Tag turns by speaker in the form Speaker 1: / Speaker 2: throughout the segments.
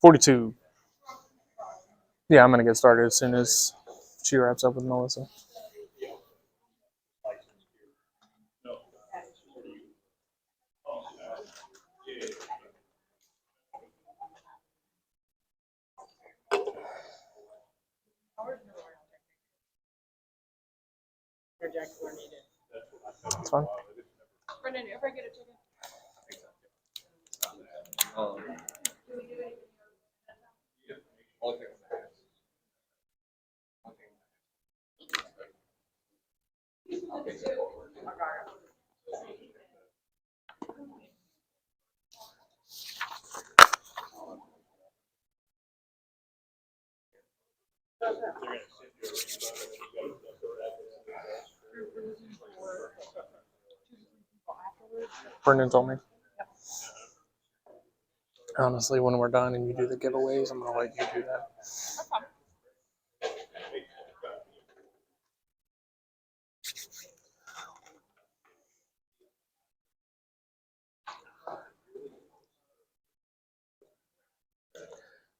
Speaker 1: 42. Yeah, I'm going to get started as soon as she wraps up with Melissa. That's fine.
Speaker 2: Brendan, ever get a ticket?
Speaker 1: Brendan told me. Honestly, when we're done and you do the giveaways, I'm going to let you do that.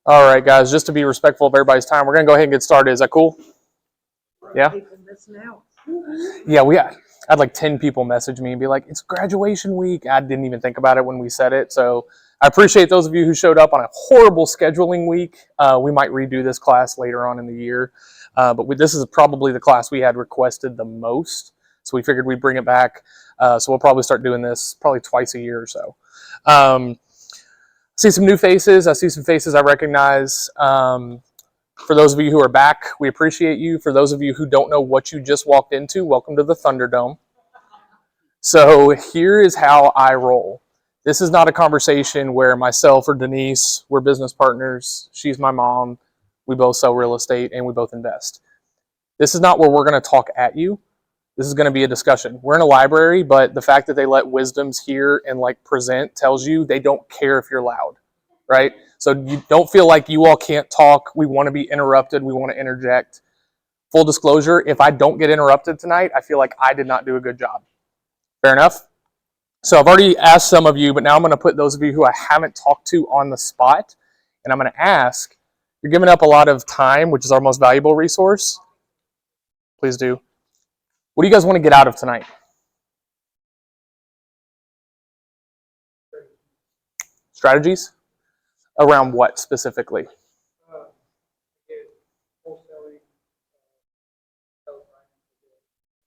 Speaker 1: All right, guys, just to be respectful of everybody's time, we're going to go ahead and get started. Is that cool? Yeah? Yeah, I had like 10 people message me and be like, it's graduation week. I didn't even think about it when we said it. So I appreciate those of you who showed up on a horrible scheduling week. We might redo this class later on in the year. But this is probably the class we had requested the most. So we figured we'd bring it back. So we'll probably start doing this probably twice a year or so. See some new faces. I see some faces I recognize. For those of you who are back, we appreciate you. For those of you who don't know what you just walked into, welcome to the Thunderdome. So here is how I roll. This is not a conversation where myself or Denise, we're business partners. She's my mom. We both sell real estate and we both invest. This is not where we're going to talk at you. This is going to be a discussion. We're in a library, but the fact that they let wisdoms here and like present tells you they don't care if you're loud, right? So you don't feel like you all can't talk. We want to be interrupted. We want to interject. Full disclosure, if I don't get interrupted tonight, I feel like I did not do a good job. Fair enough? So I've already asked some of you, but now I'm going to put those of you who I haven't talked to on the spot, and I'm going to ask, you're giving up a lot of time, which is our most valuable resource. Please do. What do you guys want to get out of tonight? Strategies? Around what specifically?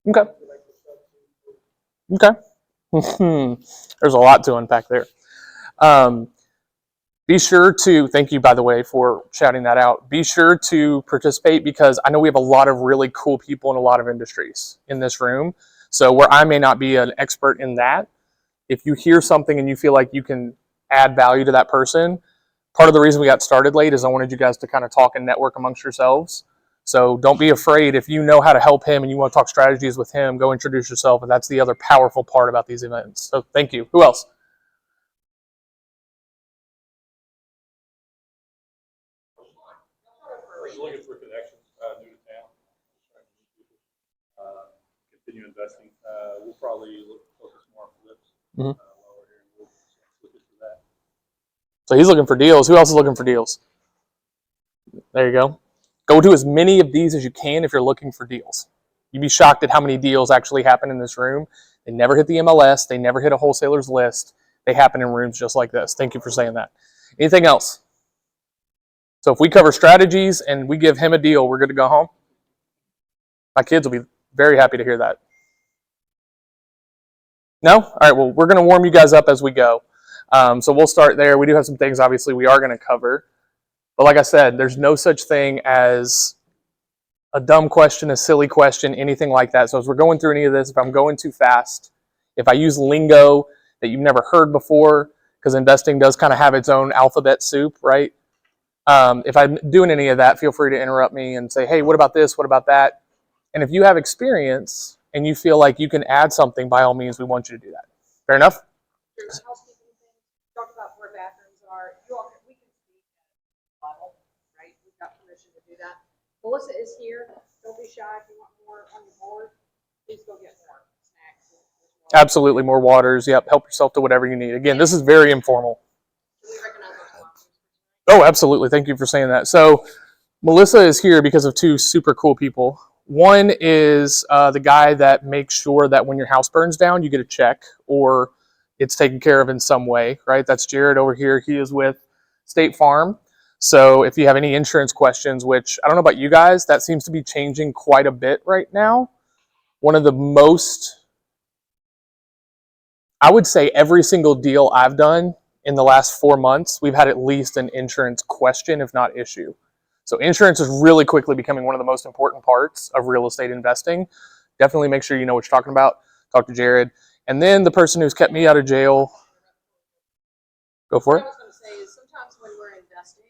Speaker 1: Okay. Okay. There's a lot to unpack there. Be sure to, thank you by the way for shouting that out. Be sure to participate because I know we have a lot of really cool people in a lot of industries in this room. So where I may not be an expert in that, if you hear something and you feel like you can add value to that person, part of the reason we got started late is I wanted you guys to kind of talk and network amongst yourselves. So don't be afraid. If you know how to help him and you want to talk strategies with him, go introduce yourself. And that's the other powerful part about these events. So thank you. Who else?
Speaker 3: Looking for connections new to town. Continue investing. We'll probably focus more on flips while we're here. We'll look into that.
Speaker 1: So he's looking for deals. Who else is looking for deals? There you go. Go to as many of these as you can if you're looking for deals. You'd be shocked at how many deals actually happen in this room. They never hit the MLS. They never hit a wholesaler's list. They happen in rooms just like this. Thank you for saying that. Anything else? So if we cover strategies and we give him a deal, we're good to go home? My kids will be very happy to hear that. No? All right, well, we're going to warm you guys up as we go. So we'll start there. We do have some things, obviously, we are going to cover. But like I said, there's no such thing as a dumb question, a silly question, anything like that. So as we're going through any of this, if I'm going too fast, if I use lingo that you've never heard before, because investing does kind of have its own alphabet soup, right? If I'm doing any of that, feel free to interrupt me and say, hey, what about this? What about that? And if you have experience and you feel like you can add something, by all means, we want you to do that. Fair enough?
Speaker 2: There's housekeeping things. Talk about where bathrooms are. We can speak at level, right? We've got permission to do that. Melissa is here. Don't be shy. If you want more on your board, please go get more snacks.
Speaker 1: Absolutely, more waters. Yep, help yourself to whatever you need. Again, this is very informal.
Speaker 2: Do we recognize our sponsors?
Speaker 1: Oh, absolutely. Thank you for saying that. So Melissa is here because of two super cool people. One is the guy that makes sure that when your house burns down, you get a check or it's taken care of in some way, right? That's Jared over here. He is with State Farm. So if you have any insurance questions, which I don't know about you guys, that seems to be changing quite a bit right now. One of the most, I would say every single deal I've done in the last 4 months, we've had at least an insurance question, if not issue. So insurance is really quickly becoming one of the most important parts of real estate investing. Definitely make sure you know what you're talking about. Talk to Jared. And then the person who's kept me out of jail. Go for it.
Speaker 2: What I was going to say is sometimes when we're investing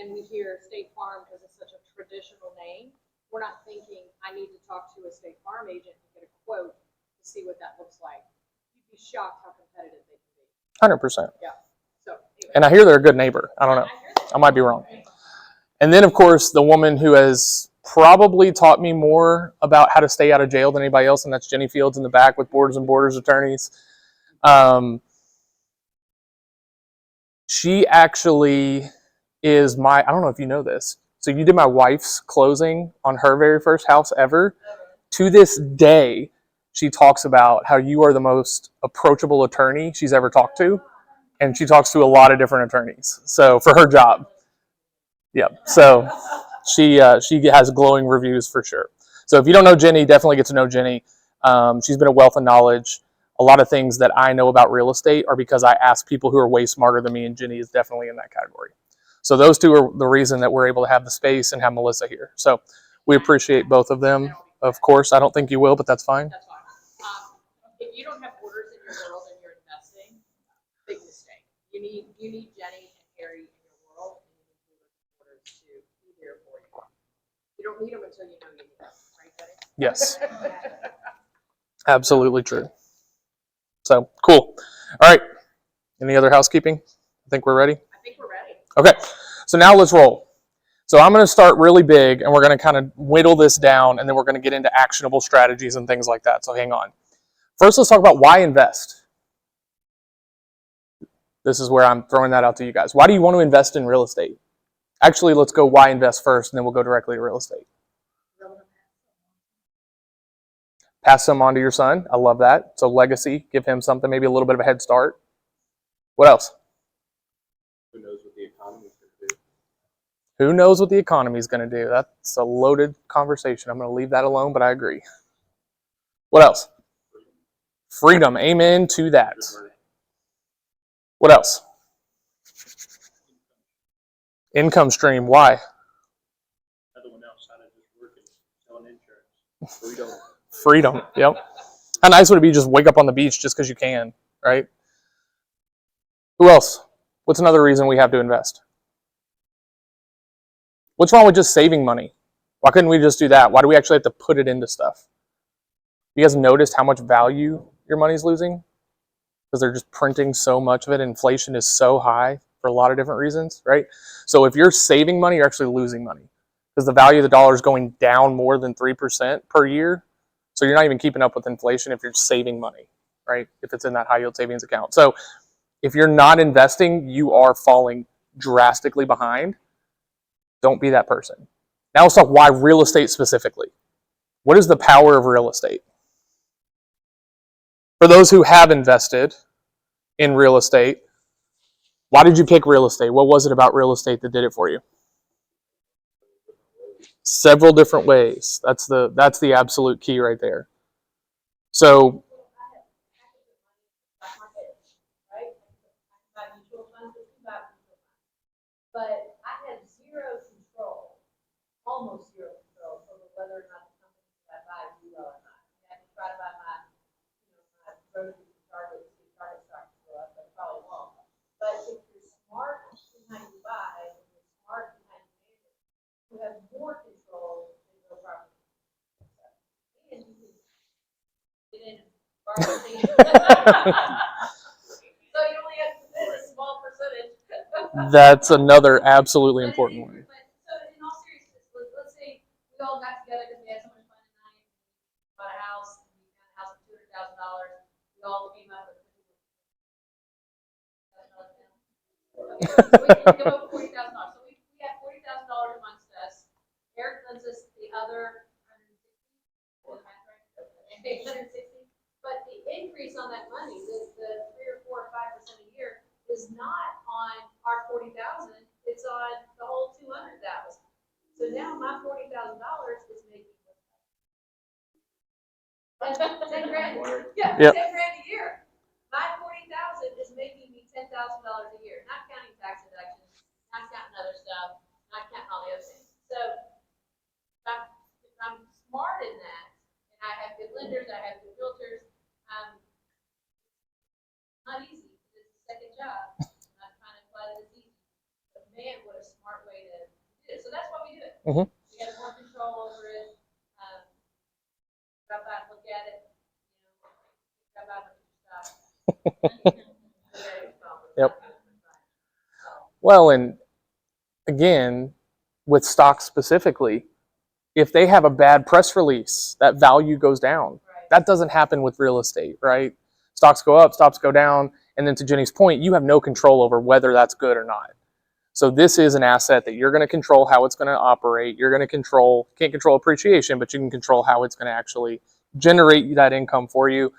Speaker 2: and we hear State Farm because it's such a traditional name, we're not thinking, I need to talk to a State Farm agent and get a quote to see what that looks like. You'd be shocked how competitive they can be.
Speaker 1: 100%.
Speaker 2: Yeah. So, anyway.
Speaker 1: And I hear they're a good neighbor. I don't know. I might be wrong. And then, of course, the woman who has probably taught me more about how to stay out of jail than anybody else, and that's Jenny Fields in the back with Borders and Borders attorneys. She actually is my, I don't know if you know this. So you did my wife's closing on her very first house ever. To this day, she talks about how you are the most approachable attorney she's ever talked to. And she talks to a lot of different attorneys. So for her job. Yeah. So she has glowing reviews for sure. So if you don't know Jenny, definitely get to know Jenny. She's been a wealth of knowledge. A lot of things that I know about real estate are because I ask people who are way smarter than me, and Jenny is definitely in that category. So those two are the reason that we're able to have the space and have Melissa here. So we appreciate both of them. Of course, I don't think you will, but that's fine.
Speaker 2: That's fine. If you don't have orders in your world and you're investing, big mistake. You need Jenny and Harry in your world, and you need orders to be there for you. You don't need them until you know you need them, right, Jenny?
Speaker 1: Yes. Absolutely true. So cool. All right. Any other housekeeping? I think we're ready.
Speaker 2: I think we're ready.
Speaker 1: Okay. So now let's roll. So I'm going to start really big, and we're going to kind of whittle this down, and then we're going to get into actionable strategies and things like that. So hang on. First, let's talk about why invest. This is where I'm throwing that out to you guys. Why do you want to invest in real estate? Actually, let's go why invest first, and then we'll go directly to real estate. Pass some on to your son. I love that. So legacy, give him something, maybe a little bit of a head start. What else?
Speaker 3: Who knows what the economy is going to do?
Speaker 1: Who knows what the economy is going to do? That's a loaded conversation. I'm going to leave that alone, but I agree. What else? Freedom. Amen to that. What else? Income stream. Why?
Speaker 3: Another one outside of just working, selling insurance.
Speaker 1: Freedom. Yep. How nice would it be just wake up on the beach just because you can, right? Who else? What's another reason we have to invest? What's wrong with just saving money? Why couldn't we just do that? Why do we actually have to put it into stuff? You guys noticed how much value your money's losing? Because they're just printing so much of it. Inflation is so high for a lot of different reasons, right? So if you're saving money, you're actually losing money because the value of the dollar is going down more than 3% per year. So you're not even keeping up with inflation if you're saving money, right? If it's in that high yield savings account. So if you're not investing, you are falling drastically behind. Don't be that person. Now let's talk why real estate specifically. What is the power of real estate? For those who have invested in real estate, why did you pick real estate? What was it about real estate that did it for you? Several different ways. That's the absolute key right there. So
Speaker 2: But I had zero control, almost zero control over whether or not the company that I buy do well or not. I had to try to buy my groceries and Target, see if Target stock will go up, but it probably won't. But if you're smart in how you buy, and you're smart in how you manage, you have more control than your property. And you can get in and borrow things. So you only have to pay a small percentage.
Speaker 1: that's another absolutely important one.
Speaker 2: So in all seriousness, let's say we all got together because we had so much fun tonight, bought a house, and we got a house for $200,000. We all came up with. Okay, so we can come up with $40,000 on the whole 200,000. So now my $40,000 is making 10 grand. Yeah,
Speaker 1: Yep.
Speaker 2: 10 grand a year. My 40,000 is making me $10,000 a year, not counting tax deductions, not counting other stuff, not counting all the other things. So if I'm smart in that, and I have good lenders, I have good realtors, not easy. It's a second job. I'm not trying to imply that it's easy. But man, what a smart way to do it. So that's why we do it.
Speaker 1: Mhm.
Speaker 2: We have more control over it. Drop out, look at it. Drop out, look at your stuff.
Speaker 1: Yep. Well, and again, with stocks specifically, if they have a bad press release, that value goes down.
Speaker 2: Right.
Speaker 1: That doesn't happen with real estate, right? Stocks go up, stocks go down, and then to Jenny's point, you have no control over whether that's good or not. So this is an asset that you're going to control how it's going to operate. You're going to can't control appreciation, but you can control how it's going to actually generate that income for you.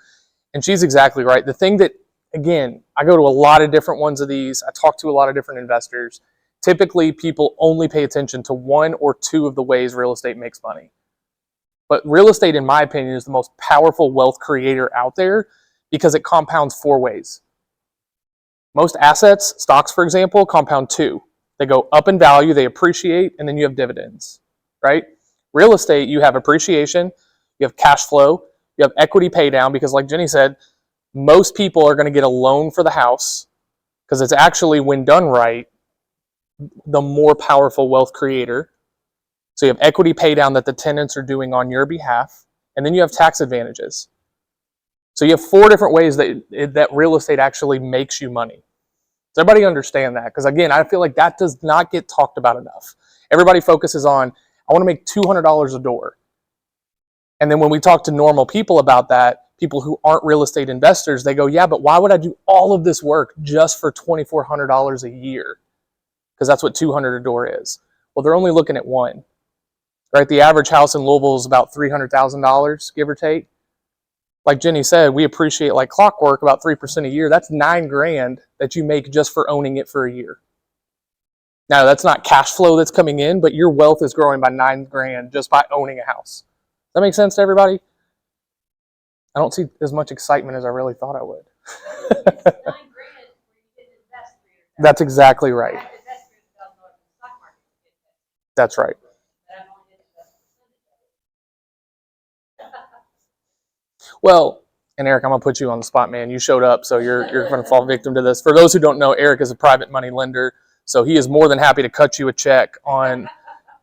Speaker 1: And she's exactly right. The thing that, again, I go to a lot of different ones of these. I talk to a lot of different investors. Typically, people only pay attention to one or two of the ways real estate makes money. But real estate, in my opinion, is the most powerful wealth creator out there because it compounds 4 ways. Most assets, stocks, for example, compound 2. They go up in value, they appreciate, and then you have dividends, right? Real estate, you have appreciation, you have cash flow, you have equity pay down, because like Jenny said, most people are going to get a loan for the house because it's actually, when done right, the more powerful wealth creator. So you have equity pay down that the tenants are doing on your behalf, and then you have tax advantages. So you have 4 different ways that real estate actually makes you money. Does everybody understand that? Because again, I feel like that does not get talked about enough. Everybody focuses on, I want to make $200 a door. And then when we talk to normal people about that, people who aren't real estate investors, they go, yeah, but why would I do all of this work just for $2,400 a year? Because that's what $200 a door is. Well, they're only looking at one, right? The average house in Louisville is about $300,000, give or take. Like Jenny said, we appreciate like clockwork about 3% a year. That's $9 grand that you make just for owning it for a year. Now, that's not cash flow that's coming in, but your wealth is growing by $9 grand just by owning a house. Does that make sense to everybody? I don't see as much excitement as I really thought I would.
Speaker 2: $9 grand where you didn't invest $300,000.
Speaker 1: That's exactly right.
Speaker 2: I have to invest $300,000 in the stock market to get that.
Speaker 1: That's right.
Speaker 2: But I'm only going to invest a percentage of it.
Speaker 1: Well, and Eric, I'm gonna put you on the spot, man. You showed up, so you're gonna fall victim to this. For those who don't know, Eric is a private money lender, so he is more than happy to cut you a check on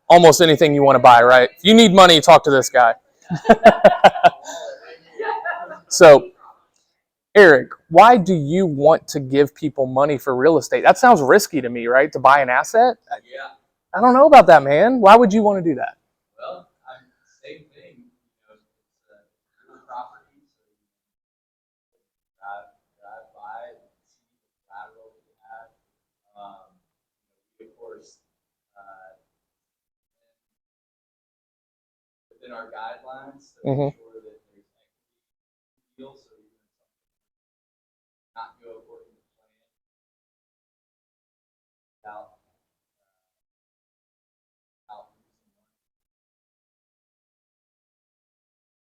Speaker 1: almost anything you want to buy, right? If you need money, talk to this guy. So, Eric, why do you want to give people money for real estate? That sounds risky to me, right? To buy an asset?
Speaker 4: Yeah.
Speaker 1: I don't know about that, man. Why would you want to do that?
Speaker 4: Well, same thing. It's real property, so you drive by and see the collateral that you have. We, of course, within our guidelines, to make sure that there's equity deals, so even if something not go according to plan, without losing money.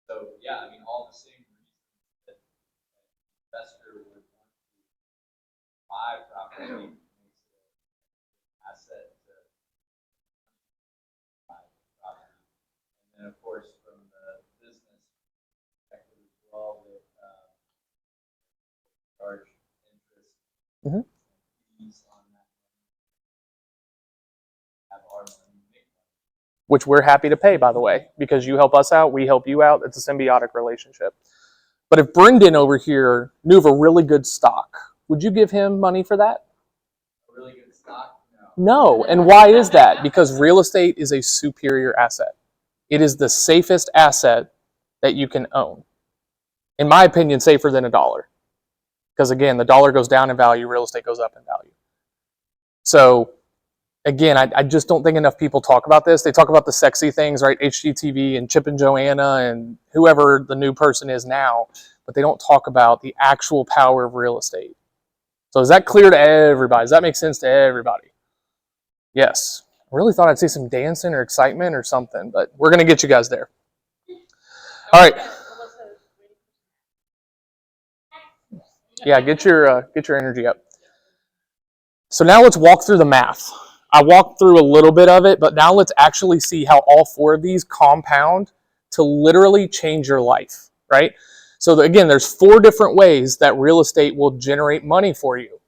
Speaker 4: So yeah, I mean, all the same reasons that an investor would want to buy property makes it an asset to buy property. And then, of course, from the business perspective as well, that charge interest and fees on that money, have our money make money.
Speaker 1: Which we're happy to pay, by the way, because you help us out, we help you out. It's a symbiotic relationship. But if Brendan over here knew of a really good stock, would you give him money for that?
Speaker 4: A really good stock?
Speaker 1: No.
Speaker 4: No.
Speaker 1: And why is that? Because real estate is a superior asset. It is the safest asset that you can own. In my opinion, safer than a dollar. Because again, the dollar goes down in value, real estate goes up in value. So again, I just don't think enough people talk about this. They talk about the sexy things, right? HGTV and Chip and Joanna and whoever the new person is now, but they don't talk about the actual power of real estate. So is that clear to everybody? Does that make sense to everybody? Yes. I really thought I'd see some dancing or excitement or something, but we're going to get you guys there. All right. Yeah, get your energy up. So now let's walk through the math. I walked through a little bit of it, but now let's actually see how all four of these compound to literally change your life, right? So again, there's four different ways that real estate will generate money for you.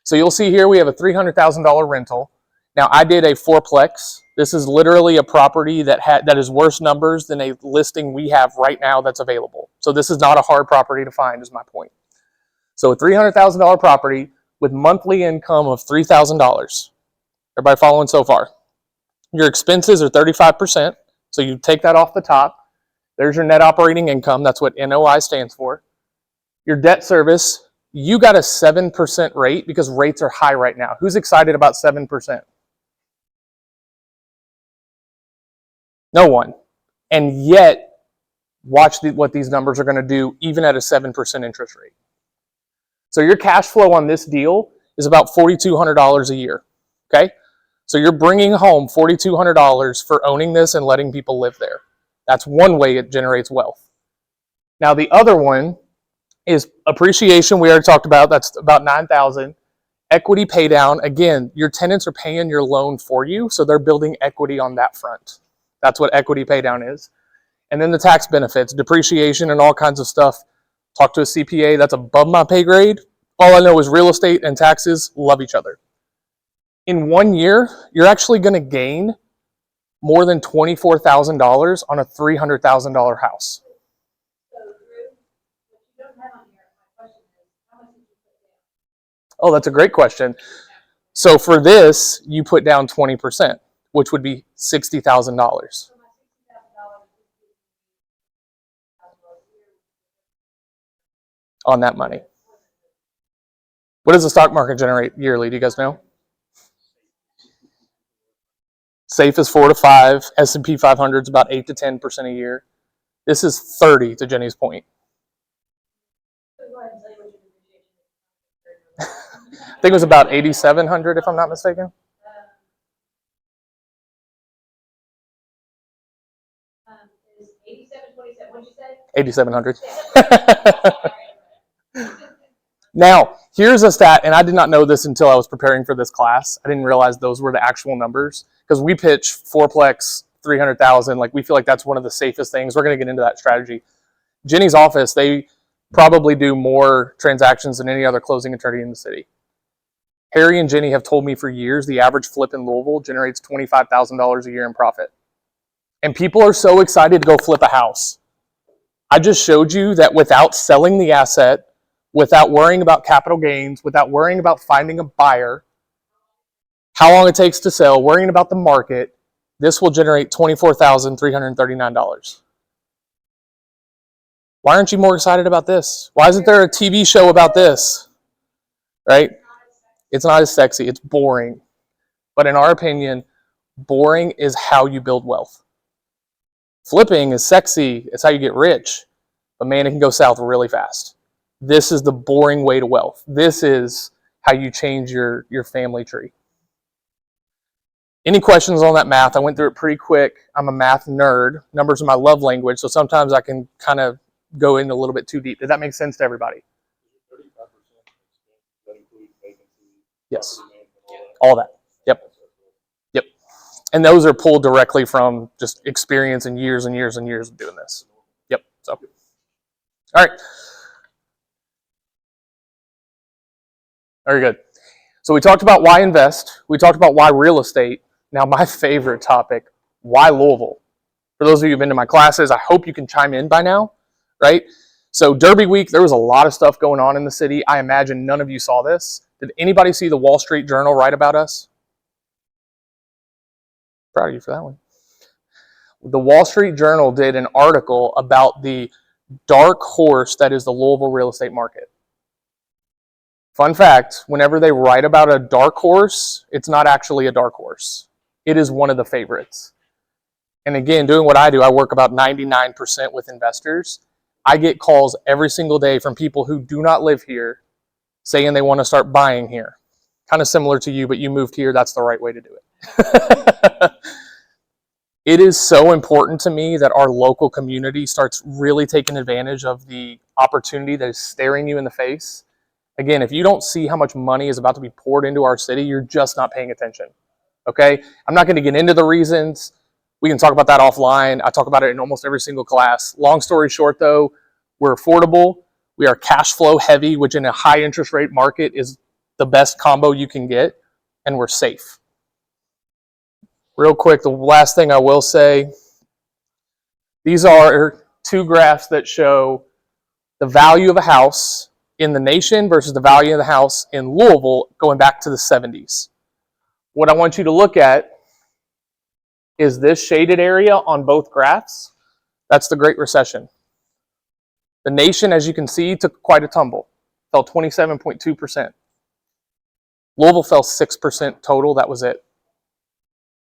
Speaker 1: So you'll see here we have a $300,000 rental. Now I did a fourplex. This is literally a property that is worse numbers than a listing we have right now that's available. So this is not a hard property to find, is my point. So a $300,000 property with monthly income of $3,000. Everybody following so far? Your expenses are 35%, so you take that off the top. There's your net operating income. That's what NOI stands for. Your debt service, you got a 7% rate because rates are high right now. Who's excited about 7%? No one. And yet, watch what these numbers are going to do even at a 7% interest rate. So your cash flow on this deal is about $4,200 a year, okay? So you're bringing home $4,200 for owning this and letting people live there. That's one way it generates wealth. Now the other one is appreciation. We already talked about. That's about $9,000. Equity pay down. Again, your tenants are paying your loan for you, so they're building equity on that front. That's what equity pay down is. And then the tax benefits, depreciation, and all kinds of stuff. Talk to a CPA. That's above my pay grade. All I know is real estate and taxes love each other. In 1 year, you're actually going to gain more than $24,000 on a $300,000 house. Oh, that's a great question. So for this, you put down 20%, which would be $60,000 on that money. What does the stock market generate yearly? Do you guys know? Safe is 4 to 5. S&P 500 is about 8 to 10% a year. This is 30 to Jenny's point. I think it was about 8,700 if I'm not mistaken.
Speaker 2: Is 8727, what'd you say?
Speaker 1: 8,700. Now, here's a stat, and I did not know this until I was preparing for this class. I didn't realize those were the actual numbers because we pitch fourplex 300,000. Like we feel like that's one of the safest things. We're going to get into that strategy. Jenny's office, they probably do more transactions than any other closing attorney in the city. Harry and Jenny have told me for years the average flip in Louisville generates $25,000 a year in profit. And people are so excited to go flip a house. I just showed you that without selling the asset, without worrying about capital gains, without worrying about finding a buyer, how long it takes to sell, worrying about the market, this will generate $24,339. Why aren't you more excited about this? Why isn't there a TV show about this? Right? It's not as sexy. It's boring. But in our opinion, boring is how you build wealth. Flipping is sexy. It's how you get rich. But man, it can go south really fast. This is the boring way to wealth. This is how you change your family tree. Any questions on that math? I went through it pretty quick. I'm a math nerd. Numbers are my love language, so sometimes I can kind of go in a little bit too deep. Did that make sense to everybody?
Speaker 3: 35% that includes vacancy.
Speaker 1: Yes. All that. Yep. Yep. And those are pulled directly from just experience and years and years and years of doing this. Yep. So, all right. Very good. So we talked about why invest. We talked about why real estate. Now my favorite topic, why Louisville? For those of you who've been to my classes, I hope you can chime in by now, right? So Derby Week, there was a lot of stuff going on in the city. I imagine none of you saw this. Did anybody see the Wall Street Journal write about us? Proud of you for that one. The Wall Street Journal did an article about the dark horse that is the Louisville real estate market. Fun fact, whenever they write about a dark horse, it's not actually a dark horse. It is one of the favorites. And again, doing what I do, I work about 99% with investors. I get calls every single day from people who do not live here saying they want to start buying here. Kind of similar to you, but you moved here, that's the right way to do it. It is so important to me that our local community starts really taking advantage of the opportunity that is staring you in the face. Again, if you don't see how much money is about to be poured into our city, you're just not paying attention. Okay? I'm not going to get into the reasons. We can talk about that offline. I talk about it in almost every single class. Long story short, though, we're affordable. We are cash flow heavy, which in a high interest rate market is the best combo you can get, and we're safe. Real quick, the last thing I will say, these are two graphs that show the value of a house in the nation versus the value of the house in Louisville going back to the 70s. What I want you to look at is this shaded area on both graphs. That's the Great Recession. The nation, as you can see, took quite a tumble, fell 27.2%. Louisville fell 6% total, that was it,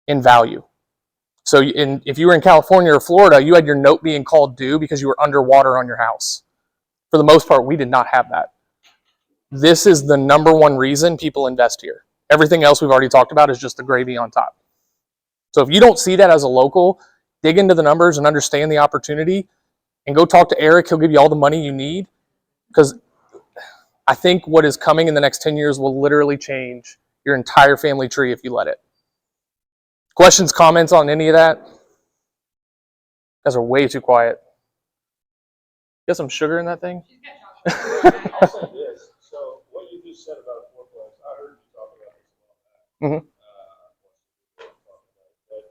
Speaker 1: in value. So if you were in California or Florida, you had your note being called due because you were underwater on your house. For the most part, we did not have that. This is the number one reason people invest here. Everything else we've already talked about is just the gravy on top. So if you don't see that as a local, dig into the numbers and understand the opportunity and go talk to Eric. He'll give you all the money you need, because I think what is coming in the next 10 years will literally change your entire family tree if you let it. Questions, comments on any of that? You guys are way too quiet. Get some sugar in that thing?
Speaker 3: I'll say this, so what you just said about a fourplex, I heard you talk about this a while back.
Speaker 1: Mhm.
Speaker 3: But,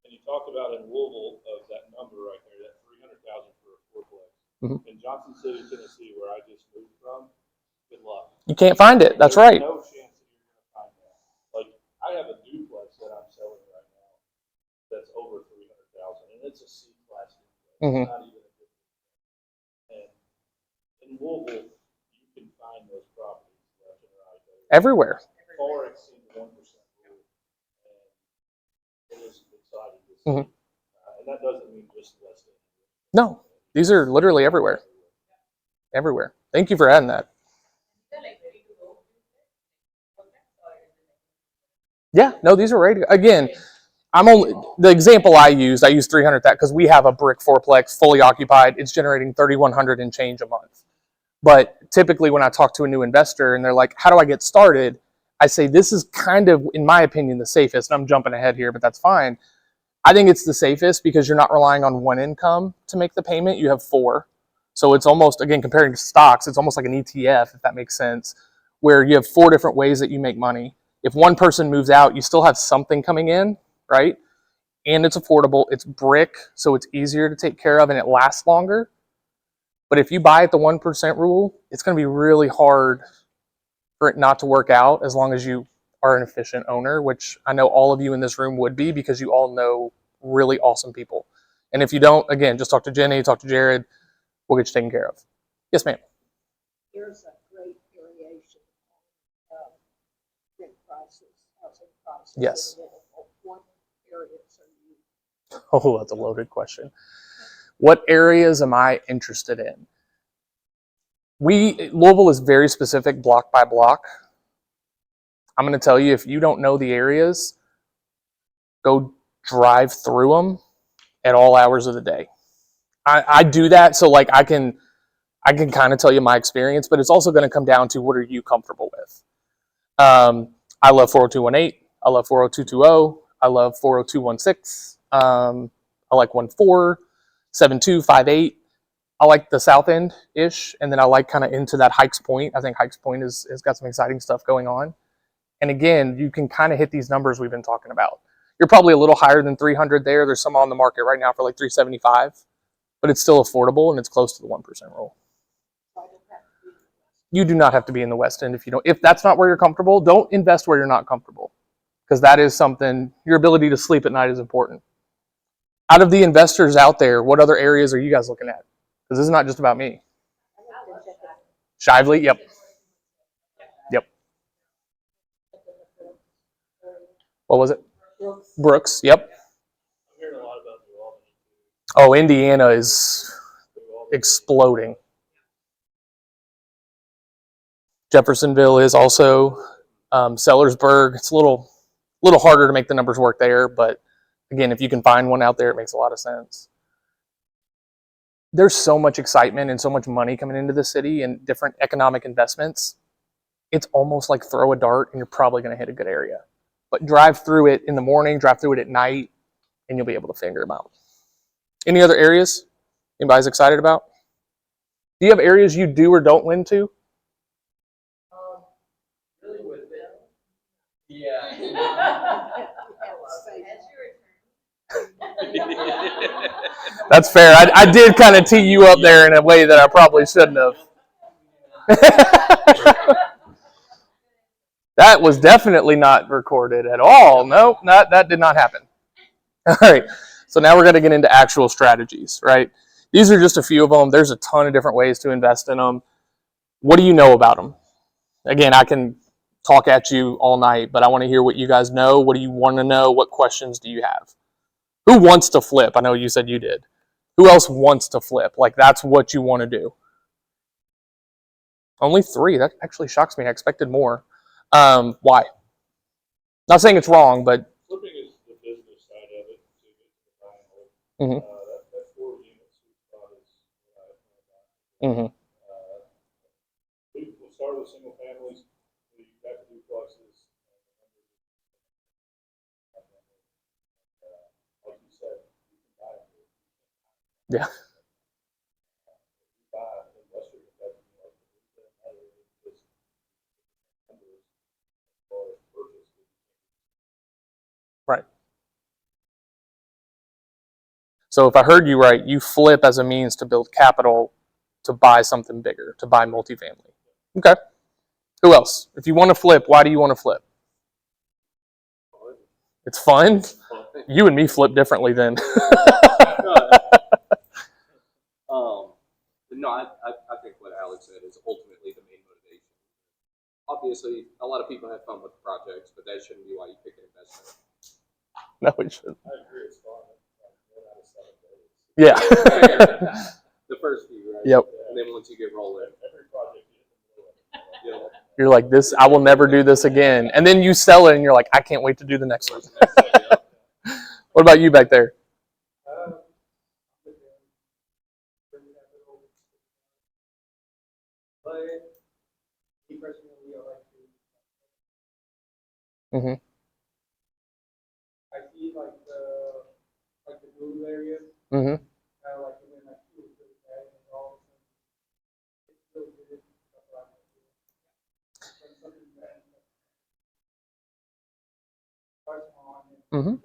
Speaker 3: and you talked about in Louisville of that number right there, that 300,000 for a fourplex.
Speaker 1: Mhm.
Speaker 3: In Johnson City, Tennessee, where I just moved from, good luck.
Speaker 1: You can't find it. That's
Speaker 3: There's
Speaker 1: right.
Speaker 3: no chance that you're going to find that. Like, I have a duplex that I'm selling right now that's over 300,000, and it's a C-class duplex.
Speaker 1: Mhm.
Speaker 3: It's not even a good duplex. And in Louisville, you can find those properties left and right.
Speaker 1: Everywhere.
Speaker 3: Far exceed the 1% rule, and it is exciting to see.
Speaker 1: Mhm.
Speaker 3: And that doesn't mean just West End.
Speaker 1: No, these are literally everywhere. Everywhere. Thank you for adding that. Yeah, no, these are right. Again, I'm only the example I used 300 that because we have a brick fourplex fully occupied. It's generating 3,100 and change a month. But typically when I talk to a new investor and they're like, how do I get started? I say, this is kind of, in my opinion, the safest. And I'm jumping ahead here, but that's fine. I think it's the safest because you're not relying on one income to make the payment. You have four. So it's almost, again, comparing to stocks, it's almost like an ETF, if that makes sense, where you have four different ways that you make money. If one person moves out, you still have something coming in, right? And it's affordable. It's brick, so it's easier to take care of and it lasts longer. But if you buy at the 1% rule, it's going to be really hard for it not to work out as long as you are an efficient owner, which I know all of you in this room would be because you all know really awesome people. And if you don't, again, just talk to Jenny, talk to Jared. We'll get you taken care of. Yes, ma'am.
Speaker 2: There's a great variation of rent prices, housing prices.
Speaker 1: Yes.
Speaker 2: in Louisville. What areas are you?
Speaker 1: Oh, that's a loaded question. What areas am I interested in? Louisville is very specific block by block. I'm going to tell you, if you don't know the areas, go drive through them at all hours of the day. I do that so like I can kind of tell you my experience, but it's also going to come down to what are you comfortable with. I love 40218. I love 40220. I love 40216. I like 14, 7258. I like the South End ish, and then I like kind of into that Hikes Point. I think Hikes Point has got some exciting stuff going on. And again, you can kind of hit these numbers we've been talking about. You're probably a little higher than 300 there. There's some on the market right now for like 375, but it's still affordable and it's close to the 1% rule. You do not have to be in the West End if you don't. If that's not where you're comfortable, don't invest where you're not comfortable, because that is something. Your ability to sleep at night is important. Out of the investors out there, what other areas are you guys looking at? Because this is not just about me. Shively, yep. Yep. What was it? Brooks, yep.
Speaker 3: I'm hearing a lot about New Albany.
Speaker 1: Oh, Indiana is exploding. Jeffersonville is also. Sellersburg, it's a little little harder to make the numbers work there, but again, if you can find one out there, it makes a lot of sense. There's so much excitement and so much money coming into the city and different economic investments. It's almost like throw a dart and you're probably going to hit a good area. But drive through it in the morning, drive through it at night, and you'll be able to figure them out. Any other areas anybody's excited about? Do you have areas you do or don't lend to?
Speaker 4: Really with it. Yeah.
Speaker 1: That's fair. I did kind of tee you up there in a way that I probably shouldn't have. That was definitely not recorded at all. No, that did not happen. All right. So now we're going to get into actual strategies, right? These are just a few of them. There's a ton of different ways to invest in them. What do you know about them? Again, I can talk at you all night, but I want to hear what you guys know. What do you want to know? What questions do you have? Who wants to flip? I know you said you did. Who else wants to flip? Like, that's what you want to do. Only 3. That actually shocks me. I expected more. Why? Not saying it's wrong, but
Speaker 3: Flipping is the business side of it to get to the buy and hold.
Speaker 1: Mhm.
Speaker 3: That 4 units we thought is
Speaker 1: Mhm.
Speaker 3: we'll start with single families. We got to duplexes. Like you said, you can buy them.
Speaker 1: Yeah.
Speaker 3: Buy an investor that like just numbers as far as purchase.
Speaker 1: Right. So if I heard you right, you flip as a means to build capital to buy something bigger, to buy multifamily. Okay. Who else? If you want to flip, why do you want to flip? It's fun. You and me flip differently then.
Speaker 5: No, I think what Alex said is ultimately the main motivation. Obviously, a lot of people have fun with the projects, but that shouldn't be why you pick an investment.
Speaker 1: No, it shouldn't.
Speaker 3: I agree, it's fun. Like 1 out of 7 days.
Speaker 1: Yeah.
Speaker 5: The first few, right?
Speaker 1: Yep.
Speaker 5: And then once you get rolling,
Speaker 3: Every project you hit the
Speaker 1: You're like, this, I will never do this again. And then you sell it and you're like, I can't wait to do the next one. What about you back there?
Speaker 6: But me personally, I like to.
Speaker 1: Mhm.
Speaker 6: I see like the blue area.
Speaker 1: Mhm.
Speaker 6: Kind of like when like you really bad and all. It's really good. That's what I like to do. When something bad starts on.
Speaker 1: Mhm.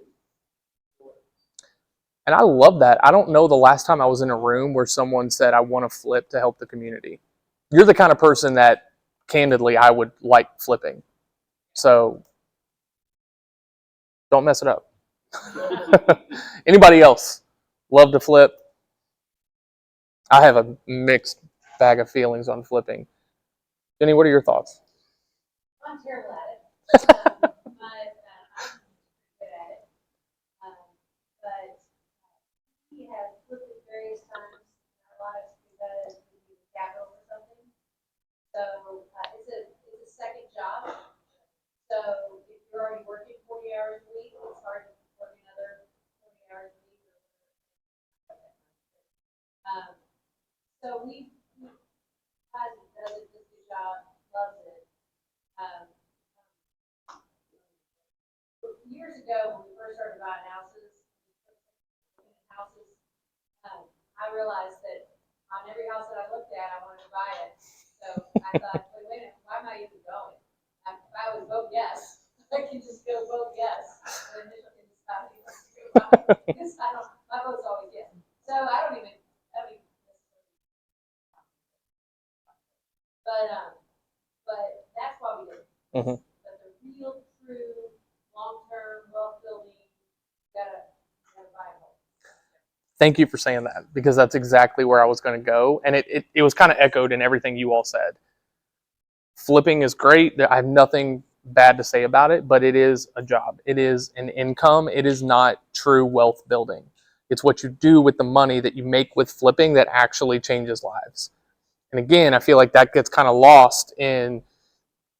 Speaker 1: And I love that. I don't know the last time I was in a room where someone said, I want to flip to help the community. You're the kind of person that, candidly, I would like flipping. So don't mess it up. Anybody else love to flip? I have a mixed bag of feelings on flipping. Jenny, what are your thoughts?
Speaker 2: I'm terrible at it, but I'm good at it. But he has flipped it various times. A lot of because we need capital or something. So it's a second job. So if you're already working 40 hours a week, it's hard to work another 40 hours a week. So we has does a good job, loves it. Um, Years ago, when we first started buying houses, I realized that on every house that I looked at, I wanted to buy it. So I thought, wait a minute, why am I even going? If I would vote yes, I can just go vote yes. And then decide because my vote's always yes. So I don't even. But that's why we do it.
Speaker 1: Mhm.
Speaker 2: But the real, true, long-term wealth building, you gotta buy a home.
Speaker 1: Thank you for saying that, because that's exactly where I was going to go. And it was kind of echoed in everything you all said. Flipping is great. I have nothing bad to say about it, but it is a job. It is an income. It is not true wealth building. It's what you do with the money that you make with flipping that actually changes lives. And again, I feel like that gets kind of lost in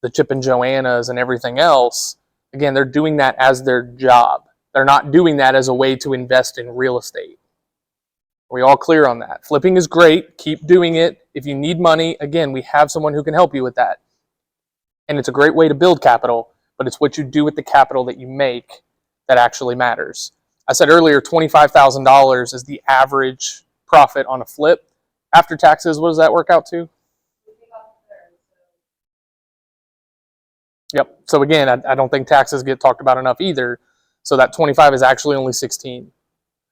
Speaker 1: the Chip and Joannas and everything else. Again, they're doing that as their job. They're not doing that as a way to invest in real estate. Are we all clear on that? Flipping is great. Keep doing it. If you need money, again, we have someone who can help you with that. And it's a great way to build capital, but it's what you do with the capital that you make that actually matters. I said earlier, $25,000 is the average profit on a flip. After taxes, what does that work out to? Yep. So again, I don't think taxes get talked about enough either. So that 25 is actually only 16.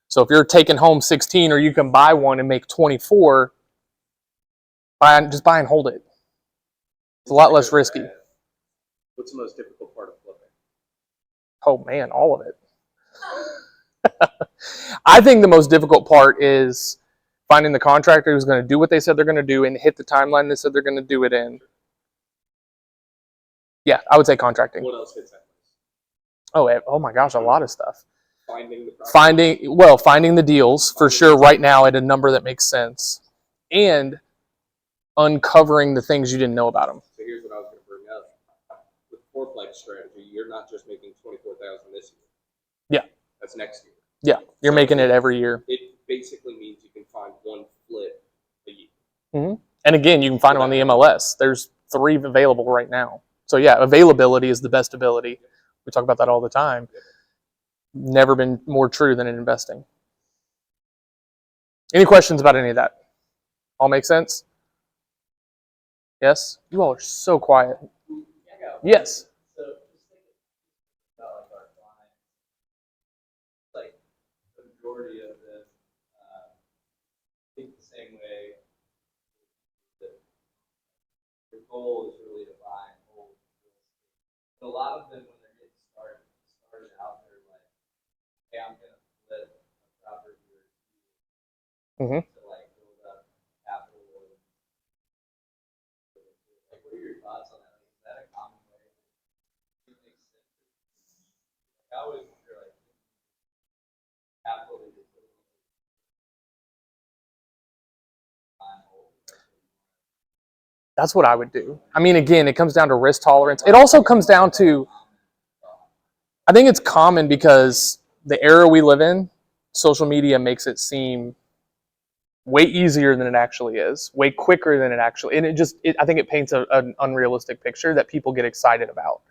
Speaker 1: So if you're taking home 16, or you can buy one and make 24, just buy and hold it. It's a lot less risky.
Speaker 5: What's the most difficult part of flipping?
Speaker 1: Oh man, all of it. I think the most difficult part is finding the contractor who's going to do what they said they're going to do and hit the timeline they said they're going to do it in. Yeah, I would say contracting.
Speaker 5: What else fits that list?
Speaker 1: Oh my gosh, a lot of stuff.
Speaker 5: Finding the property.
Speaker 1: Finding the deals for sure right now at a number that makes sense, and uncovering the things you didn't know about them.
Speaker 5: So here's what I was going to bring up. With fourplex strategy, you're not just making $24,000 this year.
Speaker 1: Yeah.
Speaker 5: That's next year.
Speaker 1: Yeah, you're making it every year.
Speaker 5: It basically means you can find one flip a year.
Speaker 1: Mm-hmm. And again, you can find them on the MLS. There's 3 available right now. So yeah, availability is the best ability. We talk about that all the time. Never been more true than in investing. Any questions about any of that? All make sense? Yes? You all are so quiet. Yes.
Speaker 4: So just thinking about like our clients, like the majority of them think the same way. That your goal is really to buy and hold real estate. But a lot of them, when they're getting started out, they're like, "Hey, I'm gonna flip a property or
Speaker 1: Mm-hmm.
Speaker 4: to like build up capital." Like, what are your thoughts on that? Like, is that a common way? Do you think sense? Like, I always wonder, like, capital is
Speaker 1: That's what I would do. I mean, again, it comes down to risk tolerance. It also comes down to, I think it's common because the era we live in, social media makes it seem way easier than it actually is, way quicker than it actually, and I think it paints an unrealistic picture that people get excited about.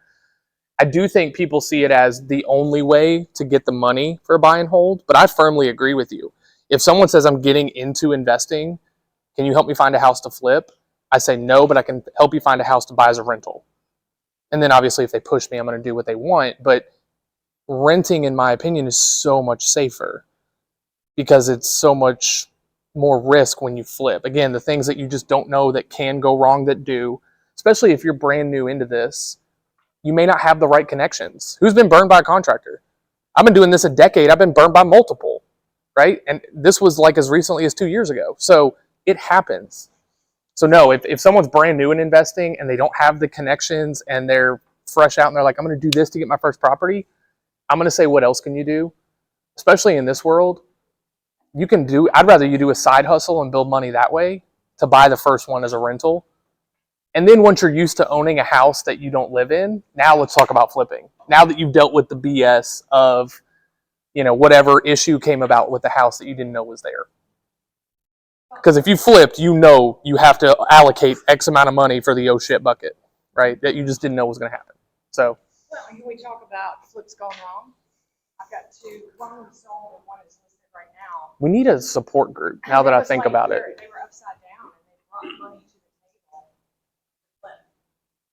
Speaker 1: I do think people see it as the only way to get the money for a buy and hold, but I firmly agree with you. If someone says, I'm getting into investing, can you help me find a house to flip? I say no, but I can help you find a house to buy as a rental. And then obviously if they push me, I'm going to do what they want. But renting, in my opinion, is so much safer because it's so much more risk when you flip. Again, the things that you just don't know that can go wrong that do, especially if you're brand new into this, you may not have the right connections. Who's been burned by a contractor? I've been doing this a decade. I've been burned by multiple, right? And this was like as recently as 2 years ago. So it happens. So no, if someone's brand new in investing and they don't have the connections and they're fresh out and they're like, I'm going to do this to get my first property, I'm going to say, what else can you do? Especially in this world, I'd rather you do a side hustle and build money that way to buy the first one as a rental. And then once you're used to owning a house that you don't live in, now let's talk about flipping. Now that you've dealt with the BS of, whatever issue came about with the house that you didn't know was there. Because if you flipped, you have to allocate X amount of money for the oh shit bucket, right? That you just didn't know was going to happen. So.
Speaker 2: Well, can we talk about flips going wrong? I've got 2, one was sold and one is listed right now.
Speaker 1: We need a support group now that I think about it.
Speaker 2: They were upside down and they brought money to the table. Flip.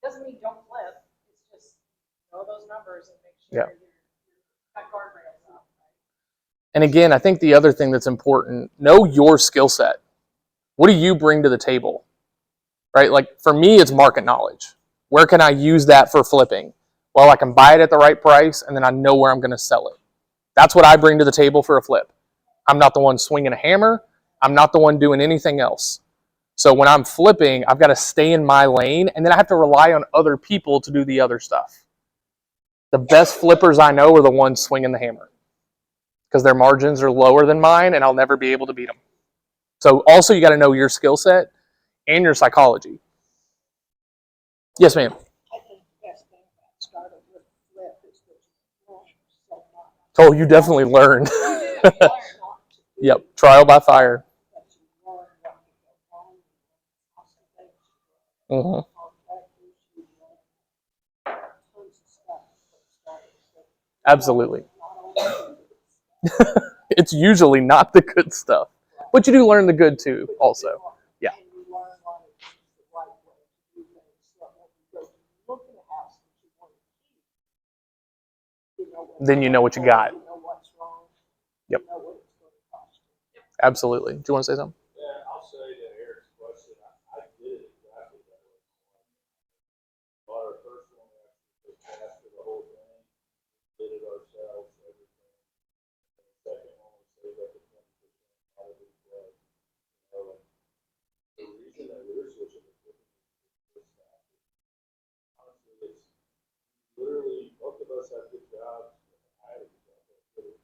Speaker 2: Doesn't mean don't flip. It's just know those numbers and make sure you've got guardrails up. Right?
Speaker 1: And again, I think the other thing that's important, know your skill set. What do you bring to the table? Right? Like for me, it's market knowledge. Where can I use that for flipping? Well, I can buy it at the right price and then I know where I'm going to sell it. That's what I bring to the table for a flip. I'm not the one swinging a hammer. I'm not the one doing anything else. So when I'm flipping, I've got to stay in my lane and then I have to rely on other people to do the other stuff. The best flippers I know are the ones swinging the hammer because their margins are lower than mine and I'll never be able to beat them. So also you got to know your skill set and your psychology. Yes, ma'am.
Speaker 6: I think the best thing about starting with flip is
Speaker 1: Oh, you definitely learned.
Speaker 2: You do, you learn not to.
Speaker 1: Yep, trial by fire.
Speaker 2: But you learn what can go wrong, you learn lots of things,
Speaker 1: Hmm.
Speaker 2: you learn contractors, you learn tons of stuff for starters. So
Speaker 1: Absolutely.
Speaker 2: not only the good stuff,
Speaker 1: It's usually not the good stuff, but you do learn the good too, also. Yeah.
Speaker 2: and you learn how to choose the right way to do things. So when you go to look at a house that you want to keep, you know what's
Speaker 1: Then you know what you got.
Speaker 2: You know what's wrong.
Speaker 1: Yep.
Speaker 2: You know what it's going to cost you.
Speaker 1: Absolutely. Do you want to say something?
Speaker 3: Yeah, I'll say to Eric's question, I did it exactly that way. Bought our first one, we actually paid cash for the whole thing, did it ourselves, everything. And the second one, we saved up to 20% out of it, you know, and the reason that we're switching to flipping is this stuff. Honestly, it's literally, most of us have good jobs. I had a good job, but really,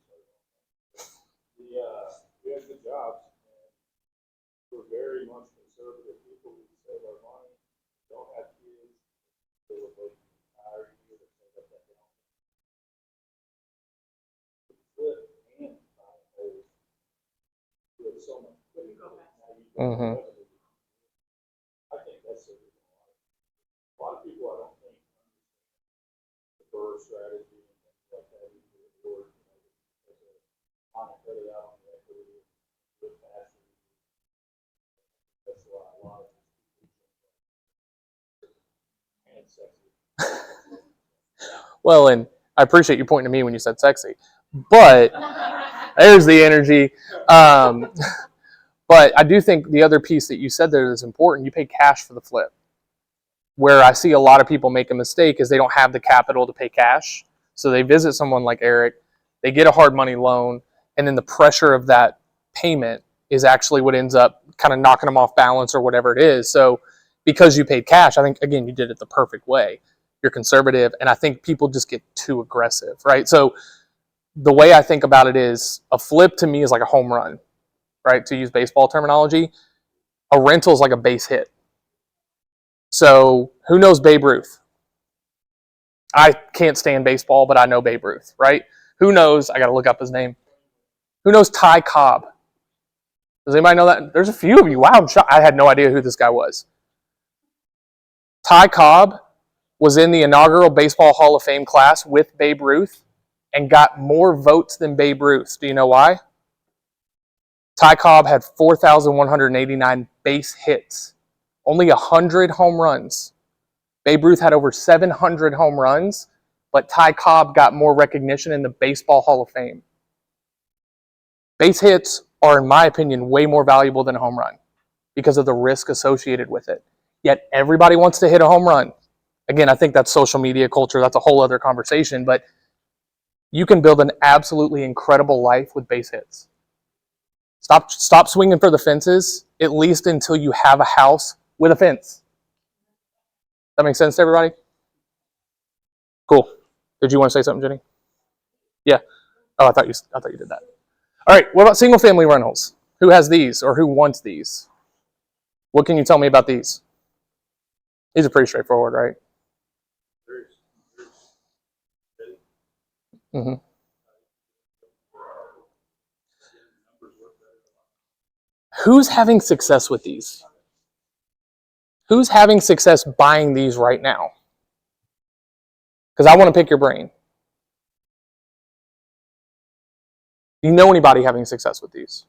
Speaker 3: we had good jobs, and we're very much conservative people. We save our money, don't have kids, they would like entire year to save up that down. Flip and buy a whole, do it so much quicker. Now you got
Speaker 1: Mhm.
Speaker 3: revenue. I think that's a reason why. A lot of people, I don't think, understand the BRRRR strategy and things like that, either, or, you know, as a, on a credit out on the equity, do it faster. That's why a lot of these people jump and it's sexy.
Speaker 1: Well, and I appreciate you pointing to me when you said sexy, but there's the energy. But I do think the other piece that you said there is important. You pay cash for the flip. Where I see a lot of people make a mistake is they don't have the capital to pay cash. So they visit someone like Eric, they get a hard money loan, and then the pressure of that payment is actually what ends up kind of knocking them off balance or whatever it is. So because you paid cash, I think, again, you did it the perfect way. You're conservative, and I think people just get too aggressive, right? So the way I think about it is a flip to me is like a home run, right? To use baseball terminology, a rental is like a base hit. So who knows Babe Ruth? I can't stand baseball, but I know Babe Ruth, right? Who knows? I got to look up his name. Who knows Ty Cobb? Does anybody know that? There's a few of you. Wow, I'm shocked. I had no idea who this guy was. Ty Cobb was in the inaugural Baseball Hall of Fame class with Babe Ruth and got more votes than Babe Ruth. Do you know why? Ty Cobb had 4,189 base hits, only 100 home runs. Babe Ruth had over 700 home runs, but Ty Cobb got more recognition in the Baseball Hall of Fame. Base hits are, in my opinion, way more valuable than a home run because of the risk associated with it. Yet everybody wants to hit a home run. Again, I think that's social media culture. That's a whole other conversation, but you can build an absolutely incredible life with base hits. Stop swinging for the fences, at least until you have a house with a fence. That makes sense to everybody? Cool. Did you want to say something, Jenny? Yeah. Oh, I thought you did that. All right. What about single family rentals? Who has these or who wants these? What can you tell me about these? These are pretty straightforward, right? Mm-hmm. Who's having success with these? Who's having success buying these right now? Because I want to pick your brain. Do you know anybody having success with these?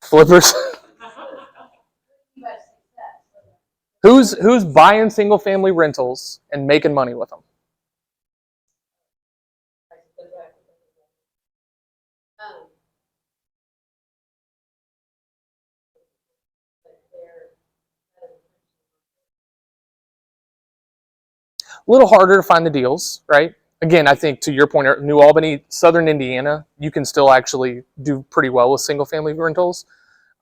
Speaker 1: Flippers? Who's buying single family rentals and making money with them? A little harder to find the deals, right? Again, I think to your point, New Albany, Southern Indiana, you can still actually do pretty well with single family rentals.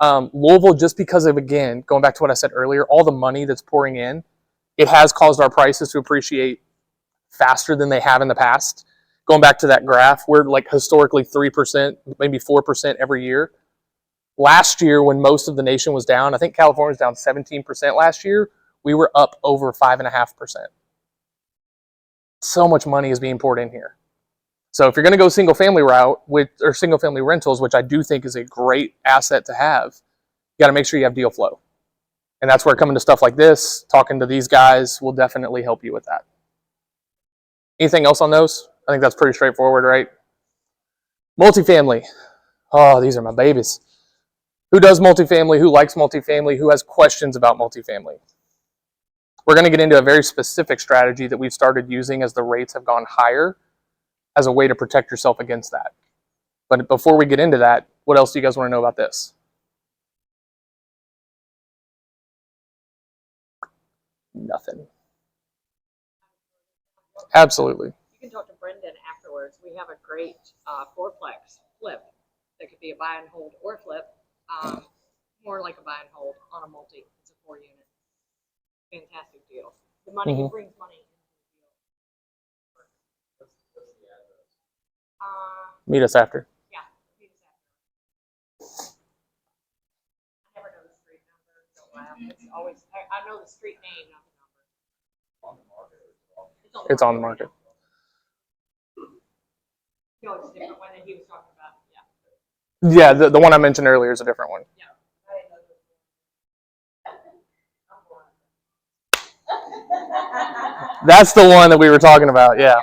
Speaker 1: Louisville, just because of, again, going back to what I said earlier, all the money that's pouring in, it has caused our prices to appreciate faster than they have in the past. Going back to that graph, we're like historically 3%, maybe 4% every year. Last year, when most of the nation was down, I think California was down 17% last year, we were up over 5.5%. So much money is being poured in here. So if you're going to go single family route or single family rentals, which I do think is a great asset to have, you got to make sure you have deal flow. And that's where coming to stuff like this, talking to these guys will definitely help you with that. Anything else on those? I think that's pretty straightforward, right? Multifamily. Oh, these are my babies. Who does multifamily? Who likes multifamily? Who has questions about multifamily? We're going to get into a very specific strategy that we've started using as the rates have gone higher as a way to protect yourself against that. But before we get into that, what else do you guys want to know about this? Nothing. Absolutely.
Speaker 2: You can talk to Brendan afterwards. We have a great fourplex flip that could be a buy and hold or flip. More like a buy and hold on a multi. It's a 4-unit. Fantastic deal. The money brings money into the deal.
Speaker 1: Meet us after.
Speaker 2: Yeah, meet us after. I never know the street number. Don't laugh. It's always I know the street name, not the number.
Speaker 3: On the market.
Speaker 1: It's on the market.
Speaker 2: No, it's a different one that he was talking about. Yeah.
Speaker 1: Yeah, the one I mentioned earlier is a different one.
Speaker 2: Yeah.
Speaker 1: That's the one that we were talking about. Yeah.